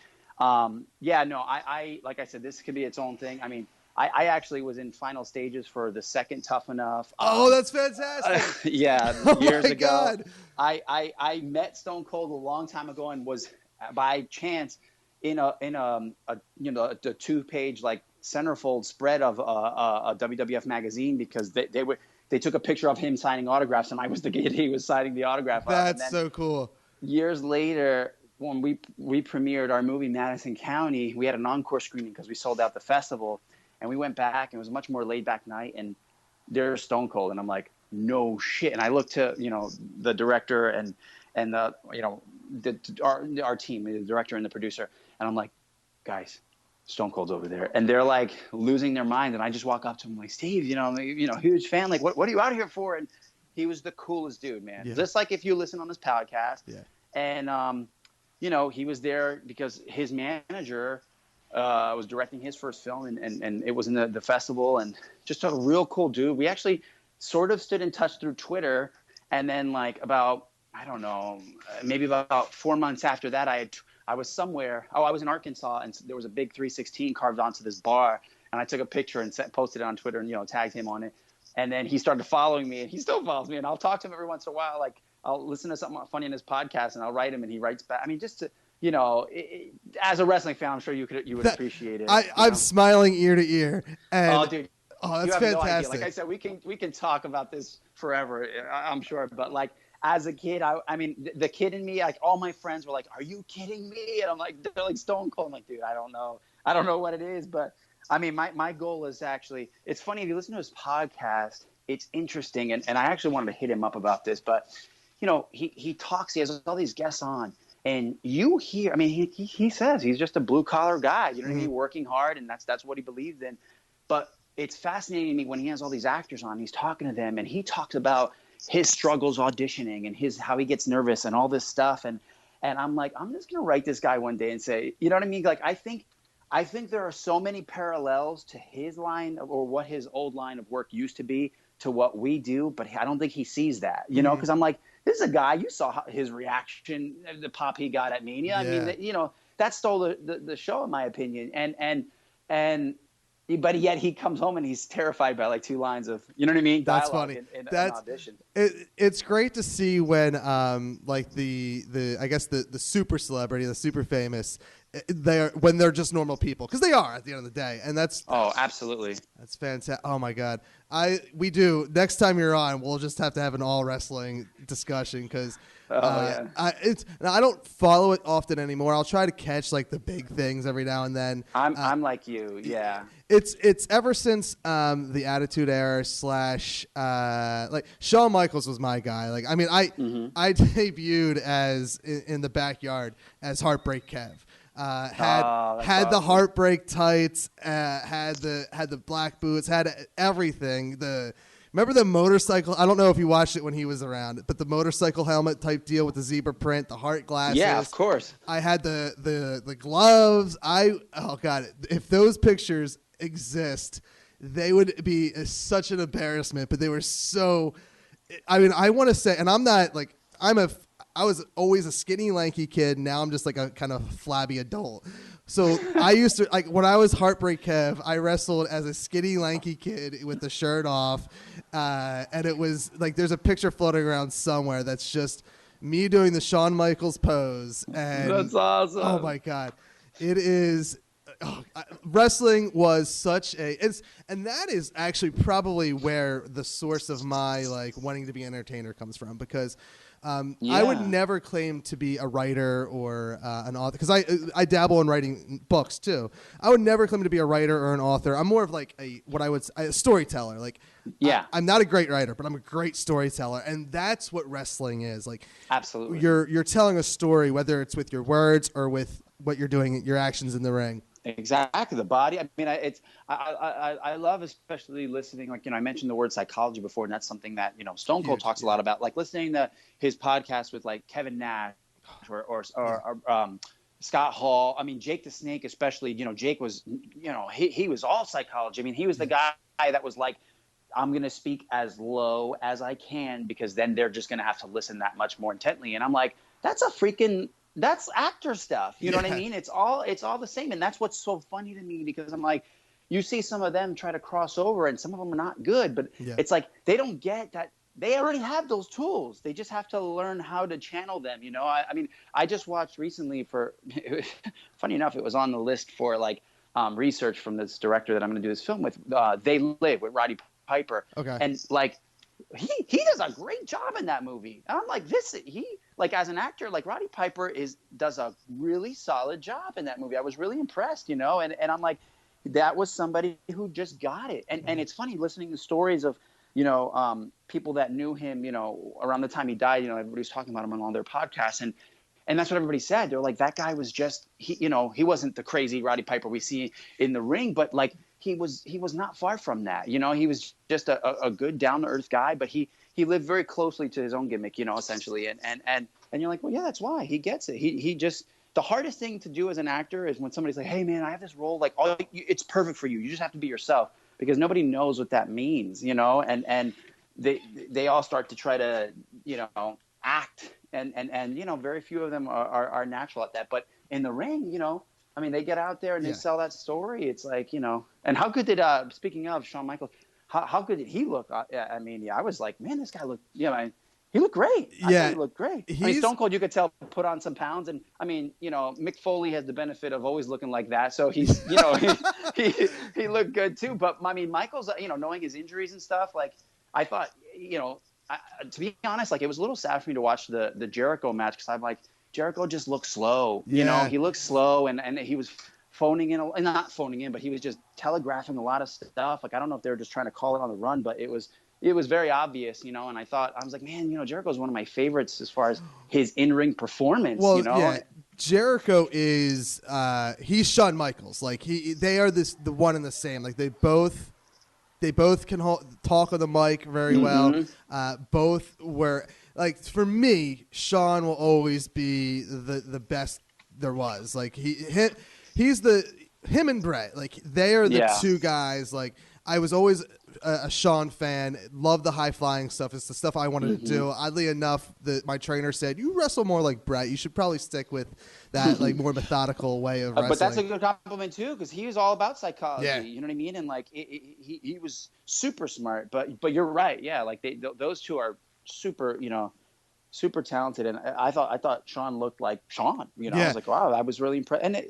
yeah, no, I like I said, this could be its own thing. I mean, I actually was in final stages for the second Tough Enough. Oh, that's fantastic! Years ago, God. I met Stone Cold a long time ago and was by chance in a you know, a 2-page like centerfold spread of a WWF magazine because they took a picture of him signing autographs and I was the kid he was signing the autograph. That's so cool. Years later, when we premiered our movie Madison County, we had an encore screening because we sold out the festival, and we went back and it was a much more laid back night, and there's Stone Cold, and I'm like, no shit. And I looked to, you know, the director and the, you know, our team, the director and the producer, and I'm like, guys, Stone Cold's over there, and they're like losing their mind, and I just walk up to him like, Steve, you know, huge fan, like what are you out here for? And he was the coolest dude, man. Just like if you listen on this podcast, and you know, he was there because his manager was directing his first film, and it was in the festival, and just a real cool dude. We actually sort of stood in touch through Twitter, and then like about, I don't know, maybe about 4 months after that, I was somewhere. Oh, I was in Arkansas, and there was a big 316 carved onto this bar, and I took a picture and posted it on Twitter, and, you know, tagged him on it. And then he started following me, and he still follows me, and I'll talk to him every once in a while. Like, I'll listen to something funny in his podcast, and I'll write him, and he writes back. I mean, just to, you know, as a wrestling fan, I'm sure you would appreciate it. I'm smiling ear to ear. And, oh, dude. Oh, that's you have fantastic. No idea. Like I said, we can talk about this forever, I'm sure. But like as a kid, I mean, the kid in me, like all my friends were like, "Are you kidding me?" And I'm like, they're like Stone Cold. I'm like, dude, I don't know what it is, but I mean, my goal is actually. It's funny if you listen to his podcast. It's interesting, and I actually wanted to hit him up about this, but you know, he talks. He has all these guests on, and you hear. I mean, he says he's just a blue collar guy. You know what I mean? Working hard, and that's what he believes in. But it's fascinating to me when he has all these actors on. He's talking to them, and he talks about his struggles auditioning and how he gets nervous and all this stuff. And I'm like, I'm just gonna write this guy one day and say, you know what I mean? Like I think there are so many parallels to his line or what his old line of work used to be to what we do, but I don't think he sees that, you know, because I'm like, this is a guy, you saw his reaction, the pop he got at Mania. I mean, you know, that stole the show in my opinion. And but yet he comes home and he's terrified by like 2 lines of, you know what I mean? That's dialogue funny. In That's an audition. It's great to see when like the I guess the super celebrity, the super famous, when they're just normal people, because they are at the end of the day, and that's absolutely, that's fantastic. Oh my God, we do next time you're on, we'll just have to have an all wrestling discussion because. I don't follow it often anymore. I'll try to catch like the big things every now and then. I'm like you, yeah. It's ever since the Attitude Era / like Shawn Michaels was my guy. Like I mean, I debuted as in the backyard as Heartbreak Kev. Had awesome. The Heartbreak tights, had the black boots, had everything. Remember the motorcycle? I don't know if you watched it when he was around, but the motorcycle helmet type deal with the zebra print, the heart glasses. Yeah, of course. I had the gloves. Oh God, if those pictures exist, they would be such an embarrassment. But they were so. I mean, I want to say, and I'm not like I was always a skinny, lanky kid. Now I'm just like a kind of flabby adult. So I used to, like, when I was Heartbreak Kev, I wrestled as a skinny, lanky kid with the shirt off. And it was like, there's a picture floating around somewhere that's just me doing the Shawn Michaels pose. And That's awesome. Oh my God. It is. Wrestling was and that is actually probably where the source of my like wanting to be an entertainer comes from, because I would never claim to be a writer or an author, because I dabble in writing books too. I would never claim to be a writer or an author. I'm more of like a storyteller. Like, I'm not a great writer, but I'm a great storyteller, and that's what wrestling is. Like, absolutely, you're telling a story, whether it's with your words or with what you're doing, your actions in the ring. Exactly, the body. I mean, I love, especially listening. Like, I mentioned the word psychology before, and that's something that Stone Cold talks a lot about. Like listening to his podcast with like Kevin Nash or Scott Hall. I mean, Jake the Snake, especially. Jake was, he was all psychology. I mean, he was the guy that was like, I'm going to speak as low as I can, because then they're just going to have to listen that much more intently. And I'm like, that's actor stuff. You know what I mean? It's all the same. And that's what's so funny to me, because I'm like, you see some of them try to cross over and some of them are not good, but it's like, they don't get that. They already have those tools. They just have to learn how to channel them. I mean, I just watched recently funny enough, it was on the list for like research from this director that I'm going to do this film with, They Live, with Roddy Piper. Okay. And like, he does a great job in that movie. And I'm like, like, as an actor, like Roddy Piper does a really solid job in that movie. I was really impressed, and I'm like, that was somebody who just got it. And it's funny listening to stories of, people that knew him, around the time he died. Everybody was talking about him on all their podcasts, and that's what everybody said. They're like, that guy was just, he wasn't the crazy Roddy Piper we see in the ring, but like, he was not far from that. He was just a good down to earth guy, but he lived very closely to his own gimmick, essentially. And you're like, well, yeah, that's why he gets it. He just, the hardest thing to do as an actor is when somebody's like, hey man, I have this role, like, it's perfect for you. You just have to be yourself, because nobody knows what that means, and they all start to try to, act, and very few of them are natural at that. But in the ring, I mean, they get out there and they sell that story. It's like, and how good did, speaking of Shawn Michaels, how good did he look? I mean, I was like, man, this guy looked, he looked great. I thought he looked great. I mean, Stone Cold, you could tell, put on some pounds. And I mean, Mick Foley has the benefit of always looking like that. So he's, he looked good too. But I mean, Michaels, knowing his injuries and stuff, like, I thought, to be honest, like, it was a little sad for me to watch the Jericho match, because I'm like, Jericho just looked slow. He looked slow, and he was not phoning in, but he was just telegraphing a lot of stuff. Like, I don't know if they were just trying to call it on the run, but it was very obvious, and I was like, man, Jericho's one of my favorites as far as his in-ring performance. Well, yeah, Jericho is he's Shawn Michaels. Like, they are the one and the same. Like, they both can talk on the mic very well. Both were, like, for me, Shawn will always be the best there was. Like, he's him and Bret. Like, they are the two guys. Like, I was always a Shawn fan. Love the high flying stuff. It's the stuff I wanted to do. Oddly enough, my trainer said, you wrestle more like Bret. You should probably stick with that like more methodical way of wrestling. But that's a good compliment too, because he was all about psychology. Yeah. You know what I mean? And like he was super smart. But you're right. Yeah, like those two are super. Super talented. And I thought Shawn looked like Shawn. I was like, wow, I was really impressed. And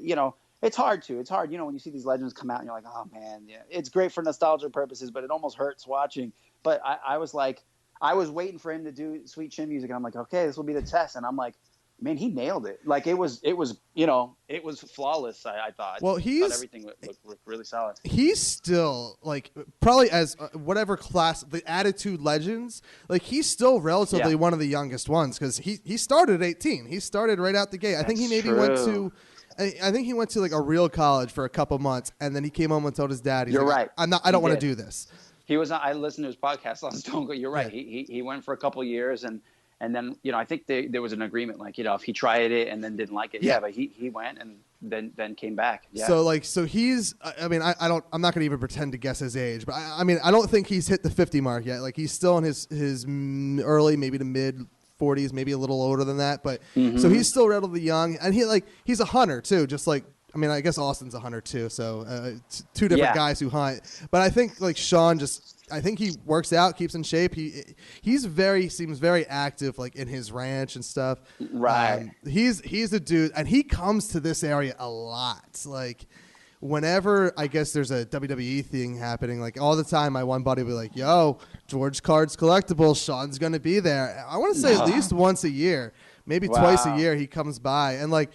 it's hard too. It's hard, when you see these legends come out and you're like, oh man, yeah, it's great for nostalgia purposes, but it almost hurts watching. But I was like, I was waiting for him to do Sweet Chin Music, and I'm like, okay, this will be the test. And I'm like, man, he nailed it. Like, it was flawless. I thought. Well, thought everything looked really solid. He's still like probably as whatever class the Attitude Legends. Like, he's still relatively one of the youngest ones, because he started at 18. He started right out the gate. I think he maybe went to. I think he went to like a real college for a couple months, and then he came home and told his dad, "You're right. I don't want to do this." He was. I listened to his podcast on Stone Cold. You're right. Yeah. He went for a couple years, and then I think there was an agreement, like, if he tried it and then didn't like it, but he went and then came back. Yeah. So he's. I mean, I'm not going to even pretend to guess his age, but I mean, I don't think he's hit the 50 mark yet. Like, he's still in his early, maybe to mid 40s, maybe a little older than that, but so he's still relatively young, and he's a hunter too, just like. I mean, I guess Austin's a hunter too, so two different guys who hunt. But I think like Sean I think he works out, keeps in shape. Seems very active, like in his ranch and stuff. Right. He's a dude, and he comes to this area a lot. Like whenever I guess there's a WWE thing happening, like all the time, my one buddy will be like, "Yo, George Card's Collectibles, Sean's gonna be there." I want to say at least once a year, maybe twice a year, he comes by, and like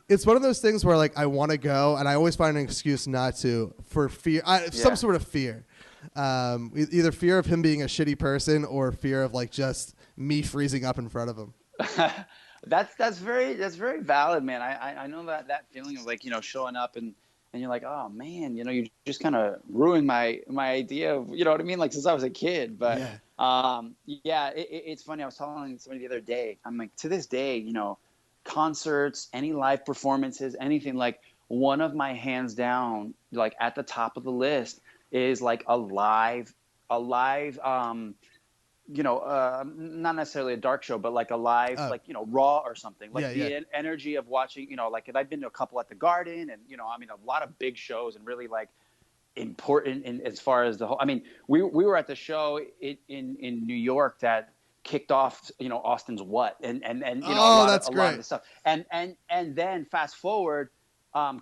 it's one of those things where like I want to go, and I always find an excuse not to for fear, some sort of fear, either fear of him being a shitty person or fear of like just me freezing up in front of him. That's very valid, man. I know that feeling of like showing up and you're like, oh man, you just kind of ruined my idea of what I mean, like since I was a kid. But it's funny. I was telling somebody the other day. I'm like, to this day, concerts, any live performances, anything, like one of my hands down, like at the top of the list is like a live not necessarily a dark show, but like a live like Raw or something, like the energy of watching, like I've been to a couple at the Garden, and I mean a lot of big shows and really like important in as far as the whole. I mean, we were at the show in New York that kicked off, Austin's What, and a lot of the stuff, and then fast forward,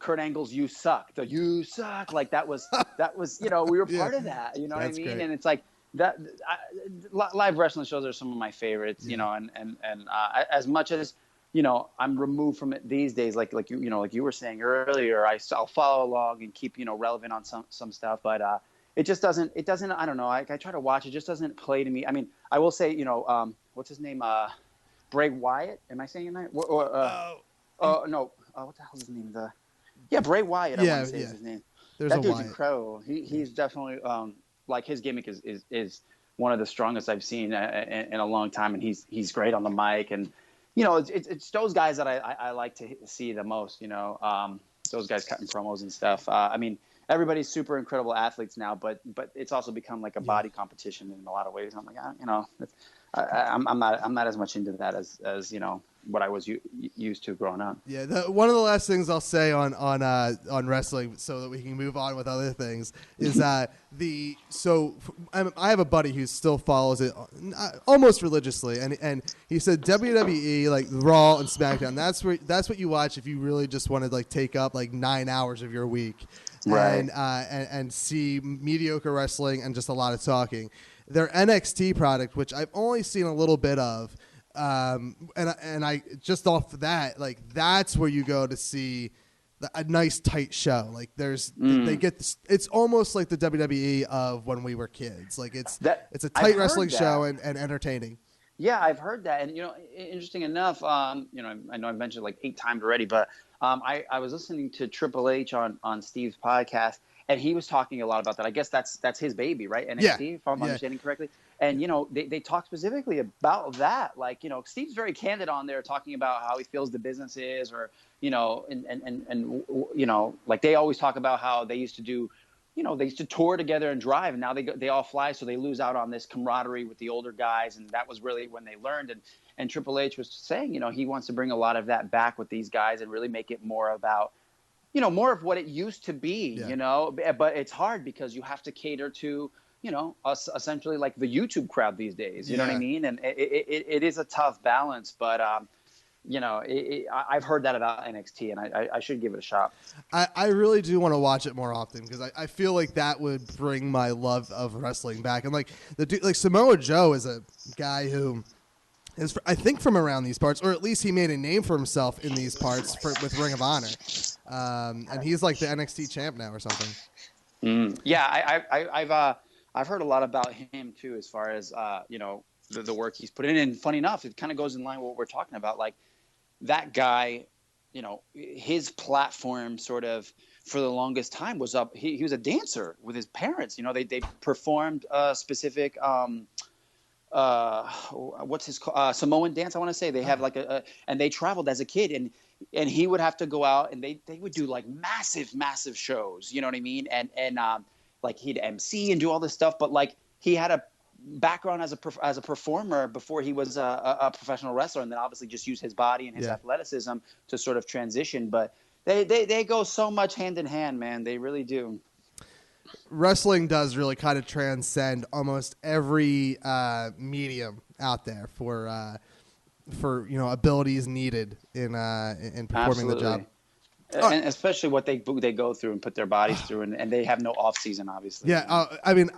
Kurt Angle's "You Suck," "You Suck," like that was we were part of that, what I mean, great. And it's like that live wrestling shows are some of my favorites, and as much as I'm removed from it these days, like you were saying earlier, I'll follow along and keep relevant on some stuff, but it just doesn't. I don't know. I try to watch. It just doesn't play to me. I mean, I will say, what's his name? Bray Wyatt. Am I saying that? No. What the hell is his name? Bray Wyatt. I want to say is his name. That dude's incredible. He's definitely like his gimmick is one of the strongest I've seen in a long time, and he's great on the mic, and it's those guys that I like to see the most. Those guys cutting promos and stuff. I mean. Everybody's super incredible athletes now, but it's also become like a body competition in a lot of ways. I'm like, I'm not as much into that as what I was used to growing up. Yeah, one of the last things I'll say on wrestling, so that we can move on with other things, is I have a buddy who still follows it almost religiously, and he said WWE, like Raw and SmackDown, that's what you watch if you really just want to like take up like 9 hours of your week. Right. And see mediocre wrestling and just a lot of talking. Their NXT product, which I've only seen a little bit of, and I just off that, like that's where you go to see a nice tight show. Like they get this, it's almost like the WWE of when we were kids. Like it's a tight wrestling show and entertaining. Yeah, I've heard that, and interesting enough, I know I've mentioned like 8 times already, but I was listening to Triple H on Steve's podcast, and he was talking a lot about that. I guess that's his baby, right? NXT, if I'm understanding correctly. And they talk specifically about that. Like Steve's very candid on there, talking about how he feels the business is, or and like they always talk about how they used to do. They used to tour together and drive, and now they all fly, so they lose out on this camaraderie with the older guys, and that was really when they learned. And Triple H was saying, he wants to bring a lot of that back with these guys and really make it more about, more of what it used to be, But it's hard because you have to cater to, us essentially like the YouTube crowd these days. You know what I mean? And it is a tough balance, but I've heard that about NXT, and I should give it a shot. I really do want to watch it more often because I feel like that would bring my love of wrestling back. And like Samoa Joe is a guy who is, I think, from around these parts, or at least he made a name for himself in these parts with Ring of Honor, and he's like the NXT champ now or something. Yeah, I've heard a lot about him too, as far as the work he's put in. And funny enough, it kind of goes in line with what we're talking about. Like that guy, his platform sort of for the longest time was up. He was a dancer with his parents. They performed a specific what's his Samoan dance, I want to say. They have like and they traveled as a kid, and he would have to go out, and they would do like massive shows. You know what I mean? And like he'd MC and do all this stuff, but like he had a background as a performer before he was a professional wrestler, and then obviously just used his body and his athleticism to sort of transition. But they go so much hand in hand, man. They really do. Wrestling does really kind of transcend almost every medium out there for abilities needed in performing the job. And especially what they go through and put their bodies through, and they have no off season, obviously. Yeah, I mean,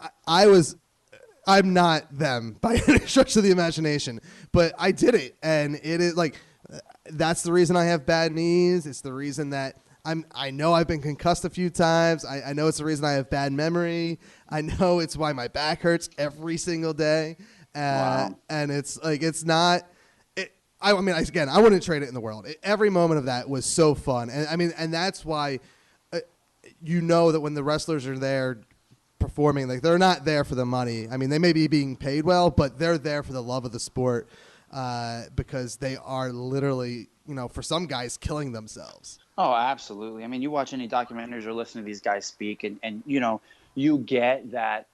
I'm not them by any stretch of the imagination, but I did it, and it is like that's the reason I have bad knees. It's the reason that I know I've been concussed a few times. I know it's the reason I have bad memory. I know it's why my back hurts every single day. Wow. And it's like it's not. I mean, again, I wouldn't trade it in the world. Every moment of that was so fun, and I mean, and that's why that when the wrestlers are there performing, like they're not there for the money. I mean, they may be being paid well, but they're there for the love of the sport because they are literally, for some guys, killing themselves. Oh, absolutely. I mean, you watch any documentaries or listen to these guys speak, and you get that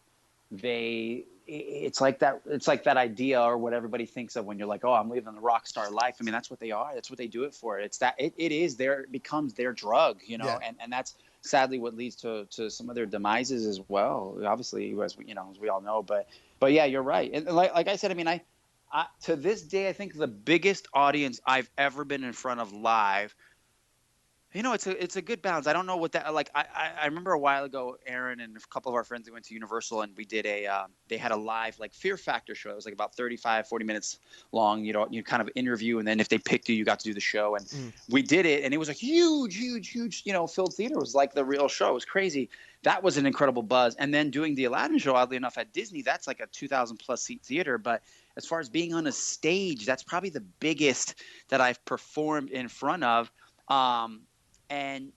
it's like that idea or what everybody thinks of when you're like, oh, I'm living the rock star life. I mean, that's what they are. That's what they do it for. It's that it becomes their drug, Yeah. and that's sadly what leads to some of their demises as well. Obviously, as we all know, but yeah, you're right. And like I said, I mean, I to this day, I think the biggest audience I've ever been in front of live. It's a good balance. I don't know what that like. I remember a while ago, Aaron and a couple of our friends, they went to Universal and we did they had a live like Fear Factor show. It was like about 40 minutes long. You kind of interview, and then if they picked you, you got to do the show. And we did it, and it was a huge filled theater. It was like the real show. It was crazy. That was an incredible buzz. And then doing the Aladdin show, oddly enough, at Disney, that's like a 2,000 plus seat theater. But as far as being on a stage, that's probably the biggest that I've performed in front of. And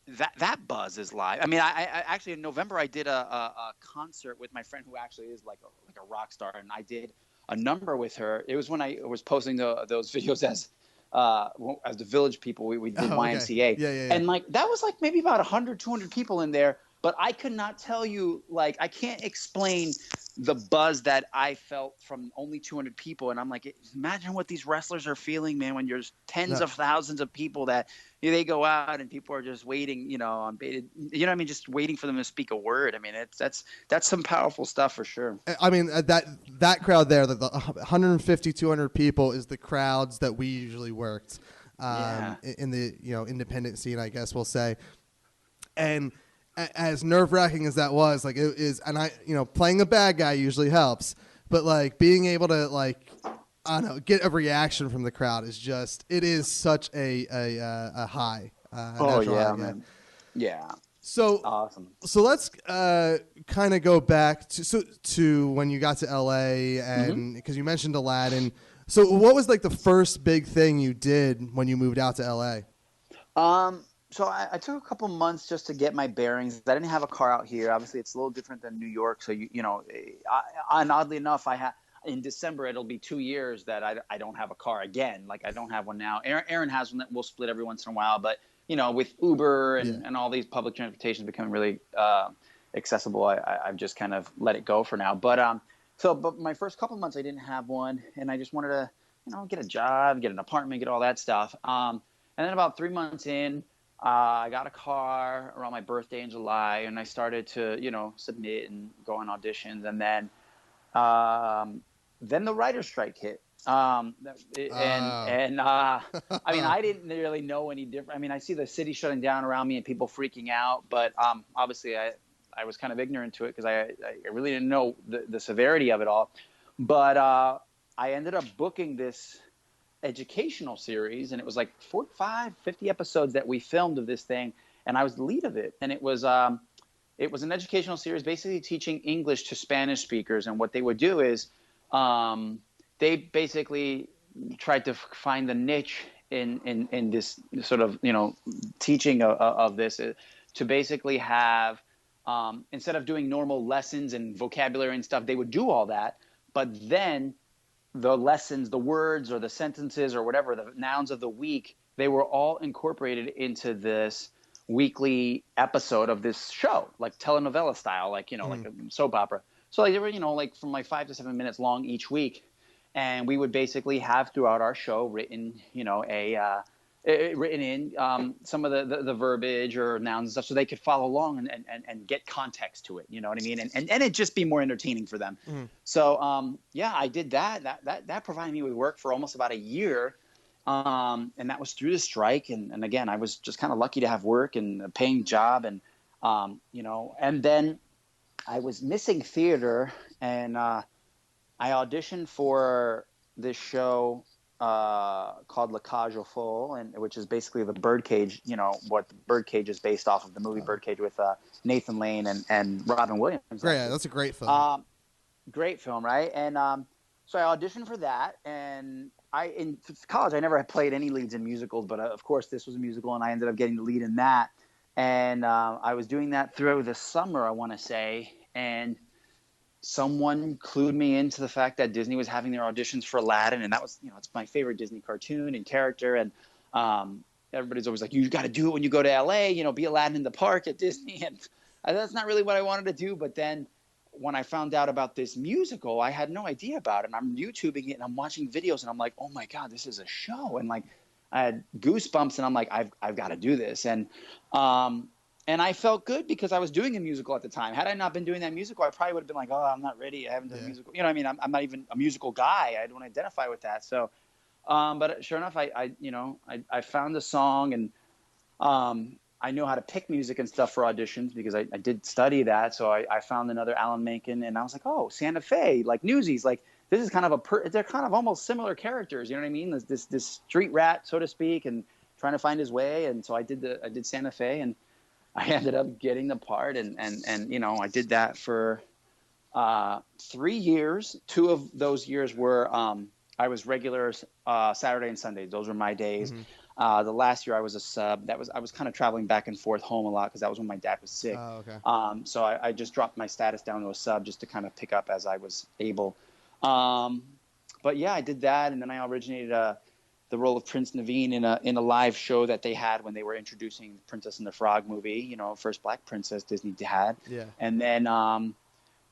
that buzz is live. I mean, I actually in November I did a concert with my friend who actually is like a rock star, and I did a number with her. It was when I was posting those videos as the Village People. We did YMCA, okay. Yeah. And like that was like maybe about 100, 200 people in there. But I could not tell you, like, I can't explain the buzz that I felt from only 200 people. And I'm like, imagine what these wrestlers are feeling, man, when there's tens of thousands of people that they go out and people are just waiting, on bated, what I mean, just waiting for them to speak a word. I mean, that's some powerful stuff for sure. I mean, that crowd there, the 150, 200 people is the crowds that we usually worked in the, independent scene, I guess we'll say. And as nerve-wracking as that was, like it is, and I, playing a bad guy usually helps, but like being able to like, I don't know, get a reaction from the crowd is just, it is such a high. Oh yeah, man. Yeah. So awesome. So let's kind of go back to when you got to LA, and because you mentioned Aladdin. So what was like the first big thing you did when you moved out to LA? So I took a couple months just to get my bearings. I didn't have a car out here. Obviously, it's a little different than New York. So and oddly enough, in December it'll be 2 years that I don't have a car again. Like I don't have one now. Aaron has one that we'll split every once in a while. But with Uber and all these public transportation becoming really accessible, I've just kind of let it go for now. But but my first couple of months I didn't have one, and I just wanted to get a job, get an apartment, get all that stuff. And then about 3 months in. I got a car around my birthday in July, and I started to, submit and go on auditions. And then the writer's strike hit. I mean, I didn't really know any different. I mean, I see the city shutting down around me and people freaking out, but obviously I was kind of ignorant to it because I really didn't know the severity of it all. But I ended up booking this educational series, and it was like 45, 50 episodes that we filmed of this thing, and I was the lead of it. And it was an educational series basically teaching English to Spanish speakers. And what they would do is they basically tried to find the niche in this sort of teaching of this to basically have instead of doing normal lessons and vocabulary and stuff, they would do all that, but then the lessons, the words or the sentences or whatever, the nouns of the week, they were all incorporated into this weekly episode of this show, like telenovela style, like, like a soap opera. So like they were, like from like 5 to 7 minutes long each week, and we would basically have throughout our show written, written in some of the verbiage or nouns and stuff, so they could follow along and get context to it. You know what I mean? And it'd just be more entertaining for them. Mm-hmm. So yeah, I did that. That provided me with work for almost about a year. And that was through the strike. And again, I was just kind of lucky to have work and a paying job. And, and then I was missing theater, and I auditioned for this show called La Cage aux Folles, which is basically the Birdcage, what the Birdcage is based off of, the movie Birdcage with Nathan Lane and Robin Williams. Great, yeah, that's a great film. Great film, right? And so I auditioned for that, and in college I never had played any leads in musicals, but of course this was a musical, and I ended up getting the lead in that. And I was doing that through the summer, I want to say, and someone clued me into the fact that Disney was having their auditions for Aladdin, and that was, it's my favorite Disney cartoon and character, and everybody's always like, you got to do it when you go to LA, be Aladdin in the park at Disney, and that's not really what I wanted to do. But then when I found out about this musical, I had no idea about it, and I'm YouTubing it, and I'm watching videos, and I'm like, oh my God, this is a show, and like I had goosebumps, and I'm like, I've got to do this, and I felt good because I was doing a musical at the time. Had I not been doing that musical, I probably would have been like, oh, I'm not ready. I haven't done a musical. You know what I mean? I'm not even a musical guy. I don't identify with that. So, but sure enough, I found a song, and I know how to pick music and stuff for auditions because I did study that. So I found another Alan Menken, and I was like, oh, Santa Fe, like Newsies. Like this is kind of they're kind of almost similar characters. You know what I mean? This street rat, so to speak, and trying to find his way. And so I did Santa Fe, and I ended up getting the part, and I did that for 3 years. 2 of those years were I was regular Saturday and Sundays. Those were my days. Mm-hmm. The last year I was a sub. I was kind of traveling back and forth home a lot because that was when my dad was sick. Oh, okay. So I just dropped my status down to a sub just to kind of pick up as I was able. But yeah, I did that, and then I originated the role of Prince Naveen in a live show that they had when they were introducing Princess and the Frog movie, first Black princess Disney had. Yeah. And then,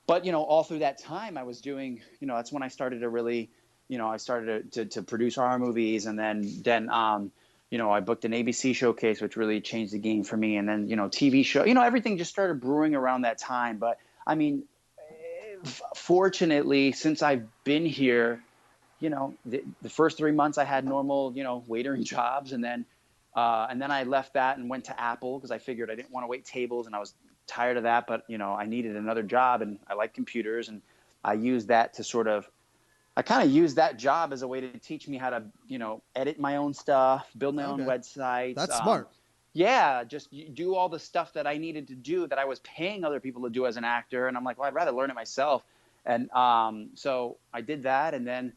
but all through that time I was doing, that's when I started to really, I started to produce horror movies, and then I booked an ABC showcase, which really changed the game for me. And then, TV show, everything just started brewing around that time. But I mean, fortunately, since I've been here, the first 3 months I had normal, waitering jobs. And then I left that and went to Apple because I figured I didn't want to wait tables, and I was tired of that. But, I needed another job, and I like computers, and I used that to I kind of used that job as a way to teach me how to, edit my own stuff, build my own websites. That's smart. Yeah, just do all the stuff that I needed to do that I was paying other people to do as an actor. And I'm like, well, I'd rather learn it myself. And so I did that, and then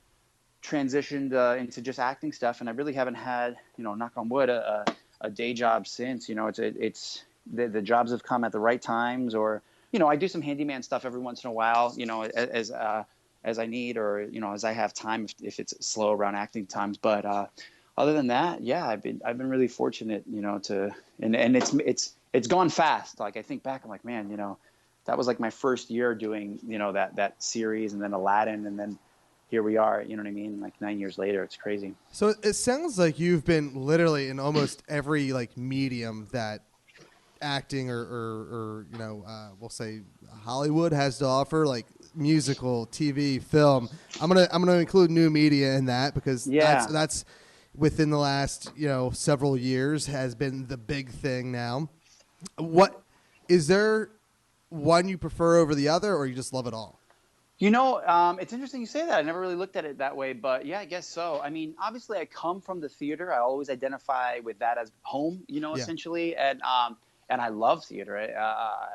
transitioned into just acting stuff, and I really haven't had, knock on wood, a day job since. It's the jobs have come at the right times, or I do some handyman stuff every once in a while, as I need, or as I have time if it's slow around acting times. But other than that, yeah, I've been really fortunate, to and it's gone fast. Like I think back, I'm like, man, that was like my first year doing that series, and then Aladdin, and then here we are, you know what I mean? Like 9 years later, it's crazy. So it sounds like you've been literally in almost every like medium that acting or we'll say Hollywood has to offer, like musical, TV, film. I'm gonna include new media in that because that's within the last several years has been the big thing now. What is there one you prefer over the other, or you just love it all? It's interesting you say that. I never really looked at it that way, but yeah, I guess so. I mean, obviously I come from the theater. I always identify with that as home, essentially. And I love theater.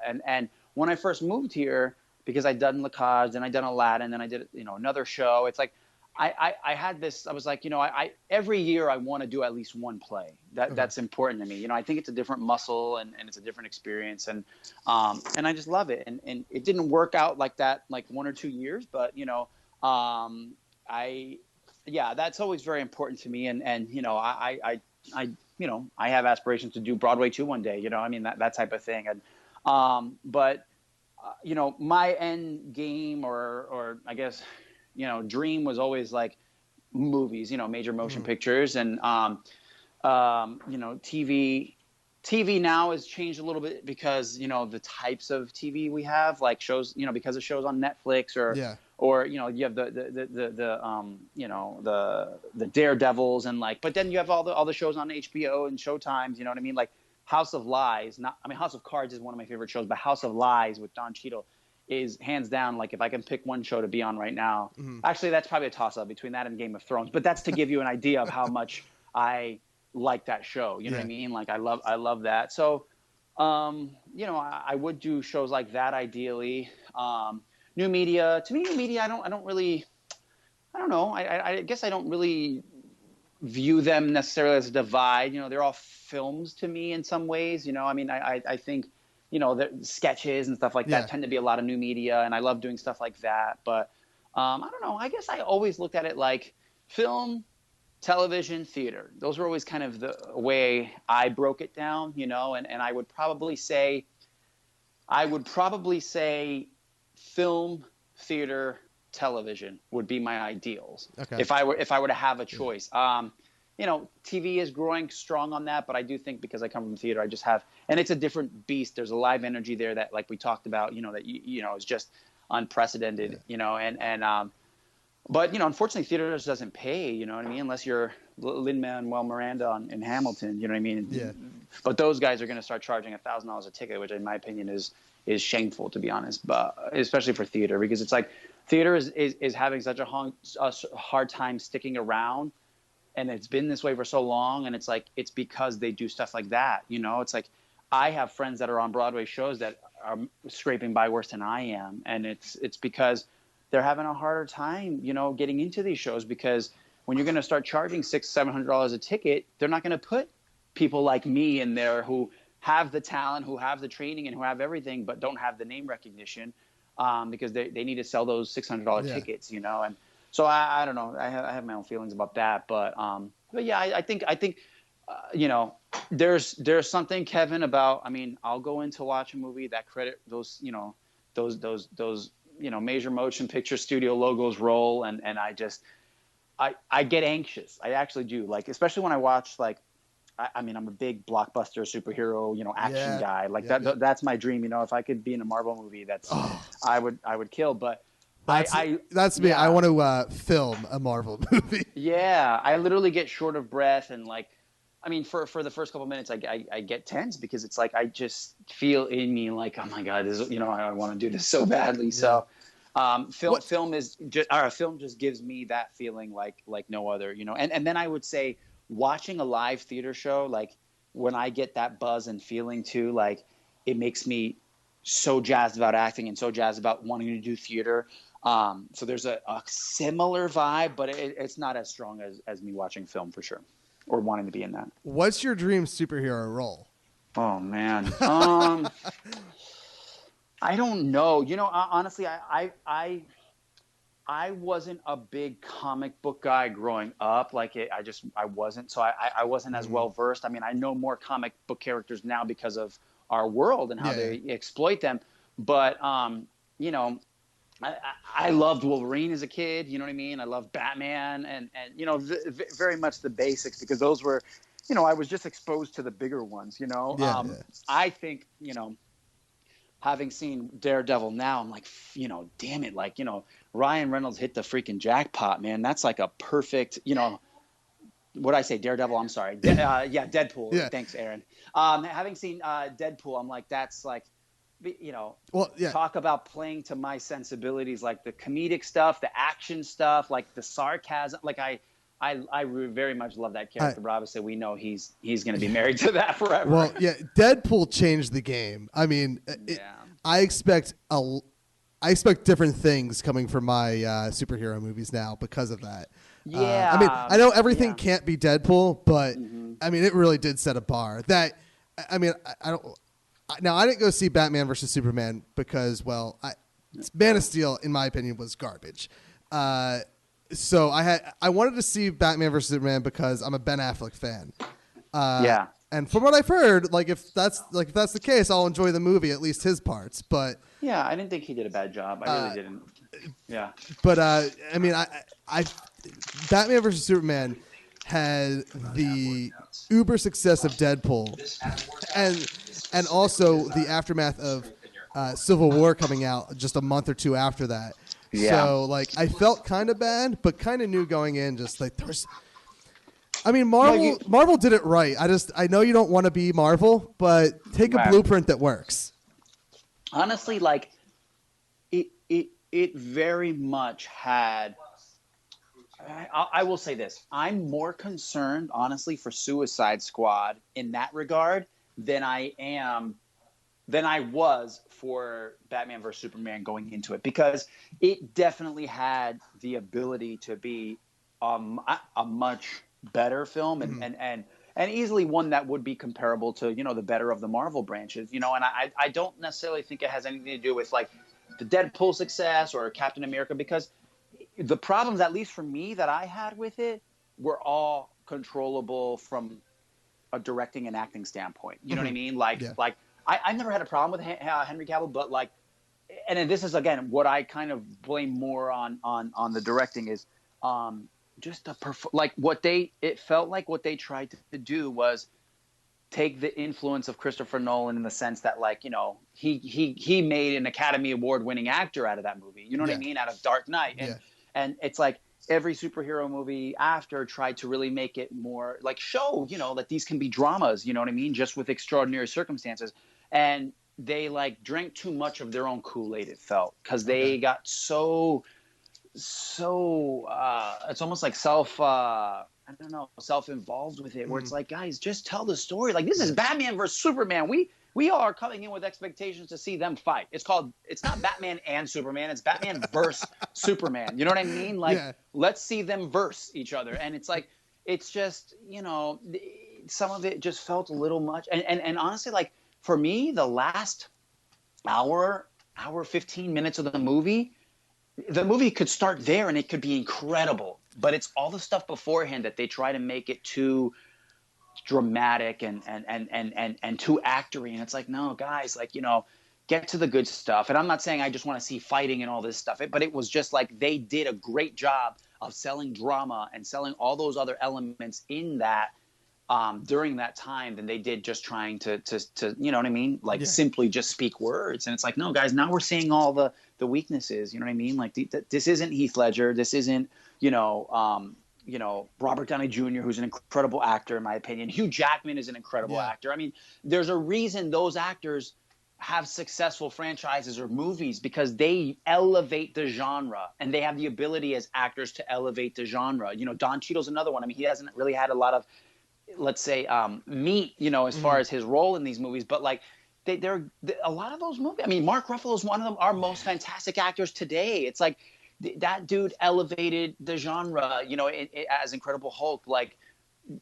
And when I first moved here, because I'd done La Cage, then I'd done Aladdin, then I did, another show. It's like, I had this, I was like, I every year I want to do at least one play. That's important to me. I think it's a different muscle, and it's a different experience, and I just love it. And it didn't work out like that, like 1 or 2 years, but that's always very important to me. And I have aspirations to do Broadway too one day, that type of thing. And but my end game or I guess, dream was always like movies, major motion pictures and, TV now has changed a little bit because, the types of TV we have, like shows, because of shows on Netflix or you have the Daredevils and but then you have all the shows on HBO and Showtimes, you know what I mean? Like House of Lies, House of Cards is one of my favorite shows, but House of Lies with Don Cheadle is hands down, like if I can pick one show to be on right now, actually that's probably a toss up between that and Game of Thrones, but that's to give you an idea of how much I like that show. You know what I mean? Like I love that. So, I would do shows like that ideally. New media, to me, new media, I don't know. I guess I don't really view them necessarily as a divide. They're all films to me in some ways. I think, the sketches and stuff like that tend to be a lot of new media, and I love doing stuff like that. But I don't know. I guess I always looked at it like film, television, theater. Those were always kind of the way I broke it down, and I would probably say film, theater, television would be my ideals. Okay. If I were to have a choice. TV is growing strong on that, but I do think because I come from theater, I just have, and it's a different beast. There's a live energy there that, like we talked about, that is just unprecedented, but unfortunately, theater just doesn't pay. You know what I mean? Unless you're Lin-Manuel Miranda in Hamilton. You know what I mean? Yeah. But those guys are going to start charging $1,000 a ticket, which in my opinion is shameful, to be honest. But especially for theater, because it's like theater is having such a hard time sticking around, and it's been this way for so long. And it's like it's because they do stuff like that. It's like I have friends that are on Broadway shows that are scraping by worse than I am, and it's because they're having a harder time, getting into these shows, because when you're going to start charging $600-700 a ticket, they're not going to put people like me in there who have the talent, who have the training, and who have everything, but don't have the name recognition, because they need to sell those $600 tickets, And so I don't know. I have my own feelings about that, but yeah, I think there's something, Kevin, about. I mean, I'll go in to watch a movie that credit those those major motion picture studio logos roll, and I get anxious. I actually do, like, especially when I watch, like, I'm a big blockbuster superhero, action guy. Like that's my dream. If I could be in a Marvel movie, I would kill. But that's me. I want to film a Marvel movie. Yeah, I literally get short of breath, and for the first couple minutes, I get tense, because it's like I just feel in me like, oh my God, this I want to do this so badly. Yeah. So film just gives me that feeling like no other. And then I would say watching a live theater show, like when I get that buzz and feeling too, like it makes me so jazzed about acting and so jazzed about wanting to do theater. So there's a similar vibe, but it's not as strong as me watching film, for sure, or wanting to be in that. What's your dream superhero role? Oh man. I don't know. Honestly, I wasn't a big comic book guy growing up. I wasn't. So I wasn't as well versed. I know more comic book characters now because of our world and how they exploit them. But, I loved Wolverine as a kid. You know what I mean? I loved Batman and very much the basics, because those were, I was just exposed to the bigger ones, I think, having seen Daredevil now, I'm like, damn it. Like, Ryan Reynolds hit the freaking jackpot, man. That's like a perfect, what'd I say? Daredevil. I'm sorry. Deadpool. Yeah. Thanks, Aaron. Having seen Deadpool, I'm like, that's like, talk about playing to my sensibilities, like the comedic stuff, the action stuff, like the sarcasm. Like I very much love that character, but obviously we know he's going to be married to that forever. Well, yeah, Deadpool changed the game. I expect different things coming from my superhero movies now because of that. Yeah. I know everything can't be Deadpool, but it really did set a bar. I didn't go see Batman versus Superman because, Man of Steel, in my opinion, was garbage. So I wanted to see Batman versus Superman because I'm a Ben Affleck fan. And from what I've heard, if that's the case, I'll enjoy the movie, at least his parts. But Yeah, I didn't think he did a bad job. I really didn't. Yeah. But I mean, I Batman versus Superman had the uber success of Deadpool, and also the aftermath of Civil War coming out just a month or two after that. Yeah. So like, I felt kind of bad, but kind of knew going in, just like there was. I mean, Marvel did it right. I know you don't want to be Marvel, but take a blueprint that works. Honestly, like it very much had. I will say this: I'm more concerned, honestly, for Suicide Squad in that regard than I was for Batman vs Superman going into it, because it definitely had the ability to be a much better film and easily one that would be comparable to, the better of the Marvel branches, and I don't necessarily think it has anything to do with like the Deadpool success or Captain America, because the problems, at least for me, that I had with it were all controllable from a directing and acting standpoint. You know what I mean? Like I never had a problem with Henry Cavill, but like, and then this is again what I kind of blame more on the directing is just it felt like what they tried to do was take the influence of Christopher Nolan in the sense that, like, he made an Academy Award winning actor out of that movie. You know what I mean? Out of Dark Knight. And it's like every superhero movie after tried to really make it more like show, that these can be dramas, you know what I mean? Just with extraordinary circumstances. And they like drank too much of their own Kool-Aid, it felt, because they got so it's almost like self-involved with it, where it's like, guys, just tell the story. Like, this is Batman versus Superman. We all are coming in with expectations to see them fight. It's not Batman and Superman. It's Batman versus Superman. You know what I mean? Like, let's see them verse each other. And it's like, it's just, some of it just felt a little much. And honestly, like, for me, the last hour 15 minutes of the movie could start there and it could be incredible. But it's all the stuff beforehand that they try to make it too dramatic and too actory. And it's like, no, guys, like, get to the good stuff. And I'm not saying I just want to see fighting and all this stuff, but it was just like they did a great job of selling drama and selling all those other elements in that during that time than they did just trying to you know what I mean? Like simply just speak words. And it's like, no, guys, now we're seeing all the weaknesses. You know what I mean? Like this isn't Heath Ledger. This isn't, Robert Downey Jr., who's an incredible actor, in my opinion. Hugh Jackman is an incredible actor. I mean, there's a reason those actors have successful franchises or movies, because they elevate the genre and they have the ability as actors to elevate the genre. Don Cheadle's another one. I mean, he hasn't really had a lot of, let's say, meat, as far as his role in these movies, but like they're a lot of those movies. I mean, Mark Ruffalo's one of them, our most fantastic actors today. It's like that dude elevated the genre, as Incredible Hulk. Like,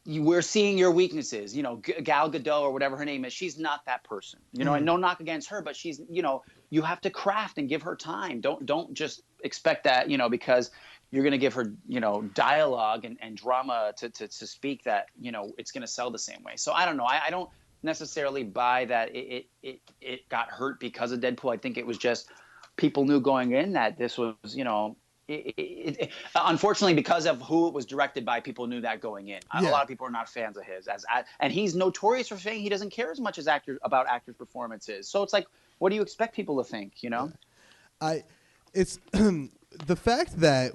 we're seeing your weaknesses, Gal Gadot or whatever her name is. She's not that person, and no knock against her, but she's, you have to craft and give her time. Don't just expect that, because you're going to give her, dialogue and drama to speak that, it's going to sell the same way. So I don't know. I don't necessarily buy that it got hurt because of Deadpool. I think it was just people knew going in that this was, unfortunately, because of who it was directed by, people knew that going in. A lot of people are not fans of his, and he's notorious for saying he doesn't care as much as about actors' performances. So it's like, what do you expect people to think? It's the fact that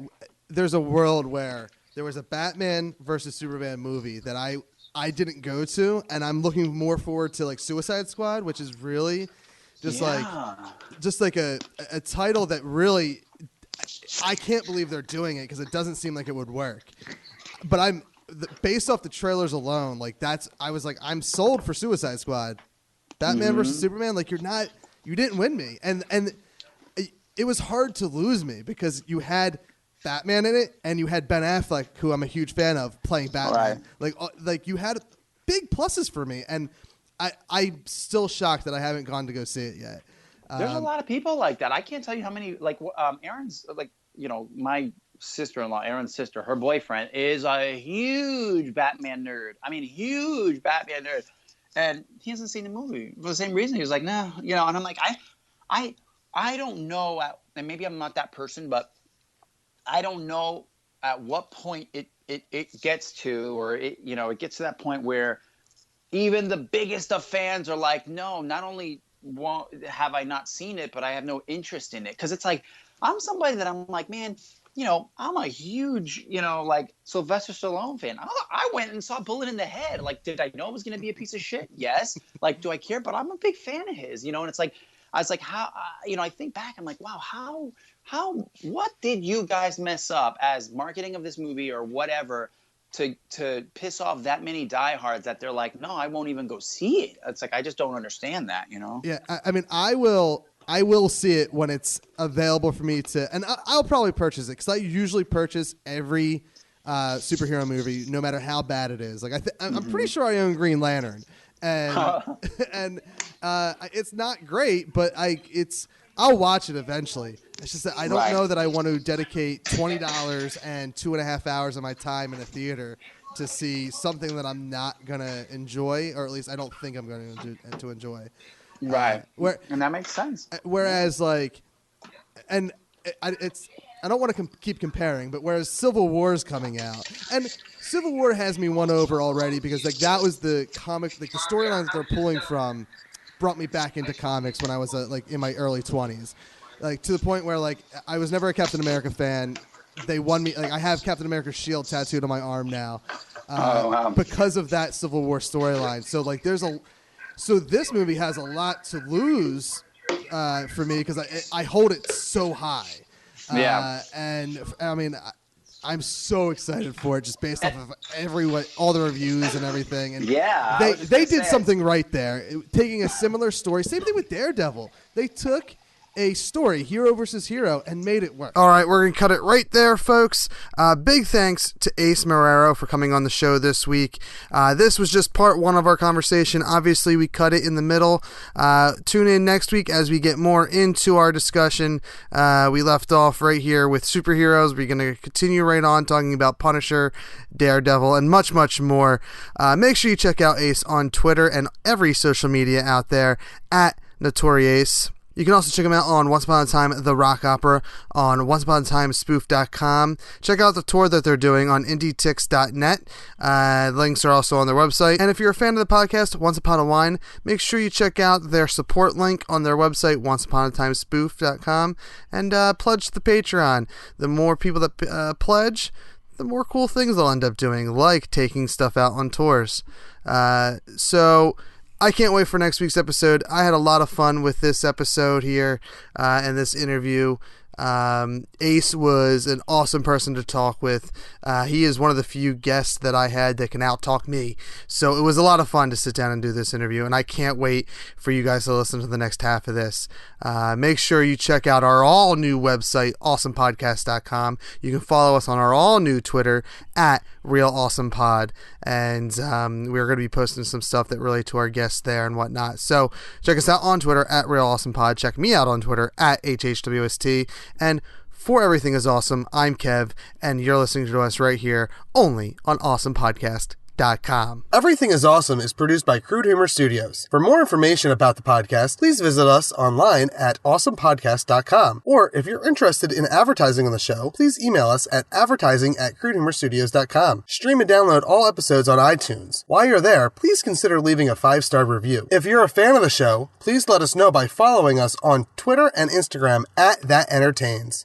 there's a world where there was a Batman versus Superman movie that I didn't go to, and I'm looking more forward to, like, Suicide Squad, which is really just like a title that really, I can't believe they're doing it, because it doesn't seem like it would work. But based off the trailers alone, like, I was like, I'm sold for Suicide Squad. Batman versus Superman, like, you didn't win me. And it was hard to lose me, because you had Batman in it and you had Ben Affleck, who I'm a huge fan of, playing Batman. Right. Like you had big pluses for me, and I'm still shocked that I haven't gone to go see it yet. There's a lot of people like that. I can't tell you how many, like, Aaron's, like, my sister-in-law, Aaron's sister, her boyfriend is a huge Batman nerd. I mean, huge Batman nerd. And he hasn't seen the movie for the same reason. He was like, no, and I'm like, I don't know, and maybe I'm not that person, but I don't know at what point it gets to, or it gets to that point where even the biggest of fans are like, no, not only have I not seen it, but I have no interest in it. Because it's like, I'm somebody that I'm like, man, I'm a huge, like Sylvester Stallone fan. I went and saw Bullet in the Head. Like, did I know it was going to be a piece of shit? Yes. Like, do I care? But I'm a big fan of his, and it's like, I was like, how, I think back, I'm like, wow, what did you guys mess up as marketing of this movie or whatever to piss off that many diehards that they're like, no, I won't even go see it. It's like, I just don't understand that, Yeah, I mean, I will see it when it's available for me to, and I'll probably purchase it because I usually purchase every superhero movie, no matter how bad it is. Like I'm pretty sure I own Green Lantern, and and it's not great, but I'll watch it eventually. It's just that I don't know that I want to dedicate $20 and 2.5 hours of my time in a theater to see something that I'm not gonna enjoy, or at least I don't think I'm going to enjoy. Right. And that makes sense. Whereas, like, and I don't want to keep comparing, but whereas Civil War is coming out, and Civil War has me won over already because like that was the comic, like the storylines they're pulling from, brought me back into comics when I was like in my early 20s, like to the point where like I was never a Captain America fan. They won me. Like I have Captain America's shield tattooed on my arm now, because of that Civil War storyline. So like so this movie has a lot to lose for me because I hold it so high. And I mean, I'm so excited for it just based off of all the reviews and everything. And they did something right there, taking a similar story. Same thing with Daredevil. They took a story, hero versus hero, and made it work. All right, we're going to cut it right there, folks. Big thanks to Ace Marrero for coming on the show this week. This was just part one of our conversation. Obviously, we cut it in the middle. Tune in next week as we get more into our discussion. We left off right here with superheroes. We're going to continue right on talking about Punisher, Daredevil, and much, much more. Make sure you check out Ace on Twitter and every social media out there at Notoriace. You can also check them out on Once Upon a Time, The Rock Opera, on onceuponatimespoof.com. Check out the tour that they're doing on indietix.net. Links are also on their website. And if you're a fan of the podcast, Once Upon a Wine, make sure you check out their support link on their website, onceuponatimespoof.com, and pledge to the Patreon. The more people that pledge, the more cool things they'll end up doing, like taking stuff out on tours. So I can't wait for next week's episode. I had a lot of fun with this episode here and this interview. Ace was an awesome person to talk with. He is one of the few guests that I had that can out-talk me. So it was a lot of fun to sit down and do this interview, and I can't wait for you guys to listen to the next half of this. Make sure you check out our all-new website, awesomepodcast.com. You can follow us on our all-new Twitter, at RealAwesomePod, and we're going to be posting some stuff that relate to our guests there and whatnot. So check us out on Twitter, at RealAwesomePod. Check me out on Twitter, at HHWST. And for Everything is Awesome, I'm Kev, and you're listening to us right here, only on awesomepodcast.com. Everything is Awesome is produced by Crude Humor Studios. For more information about the podcast, please visit us online at awesomepodcast.com. Or if you're interested in advertising on the show, please email us at advertising@crudehumorstudios.com. Stream and download all episodes on iTunes. While you're there, please consider leaving a 5-star review. If you're a fan of the show, please let us know by following us on Twitter and Instagram at ThatEntertains.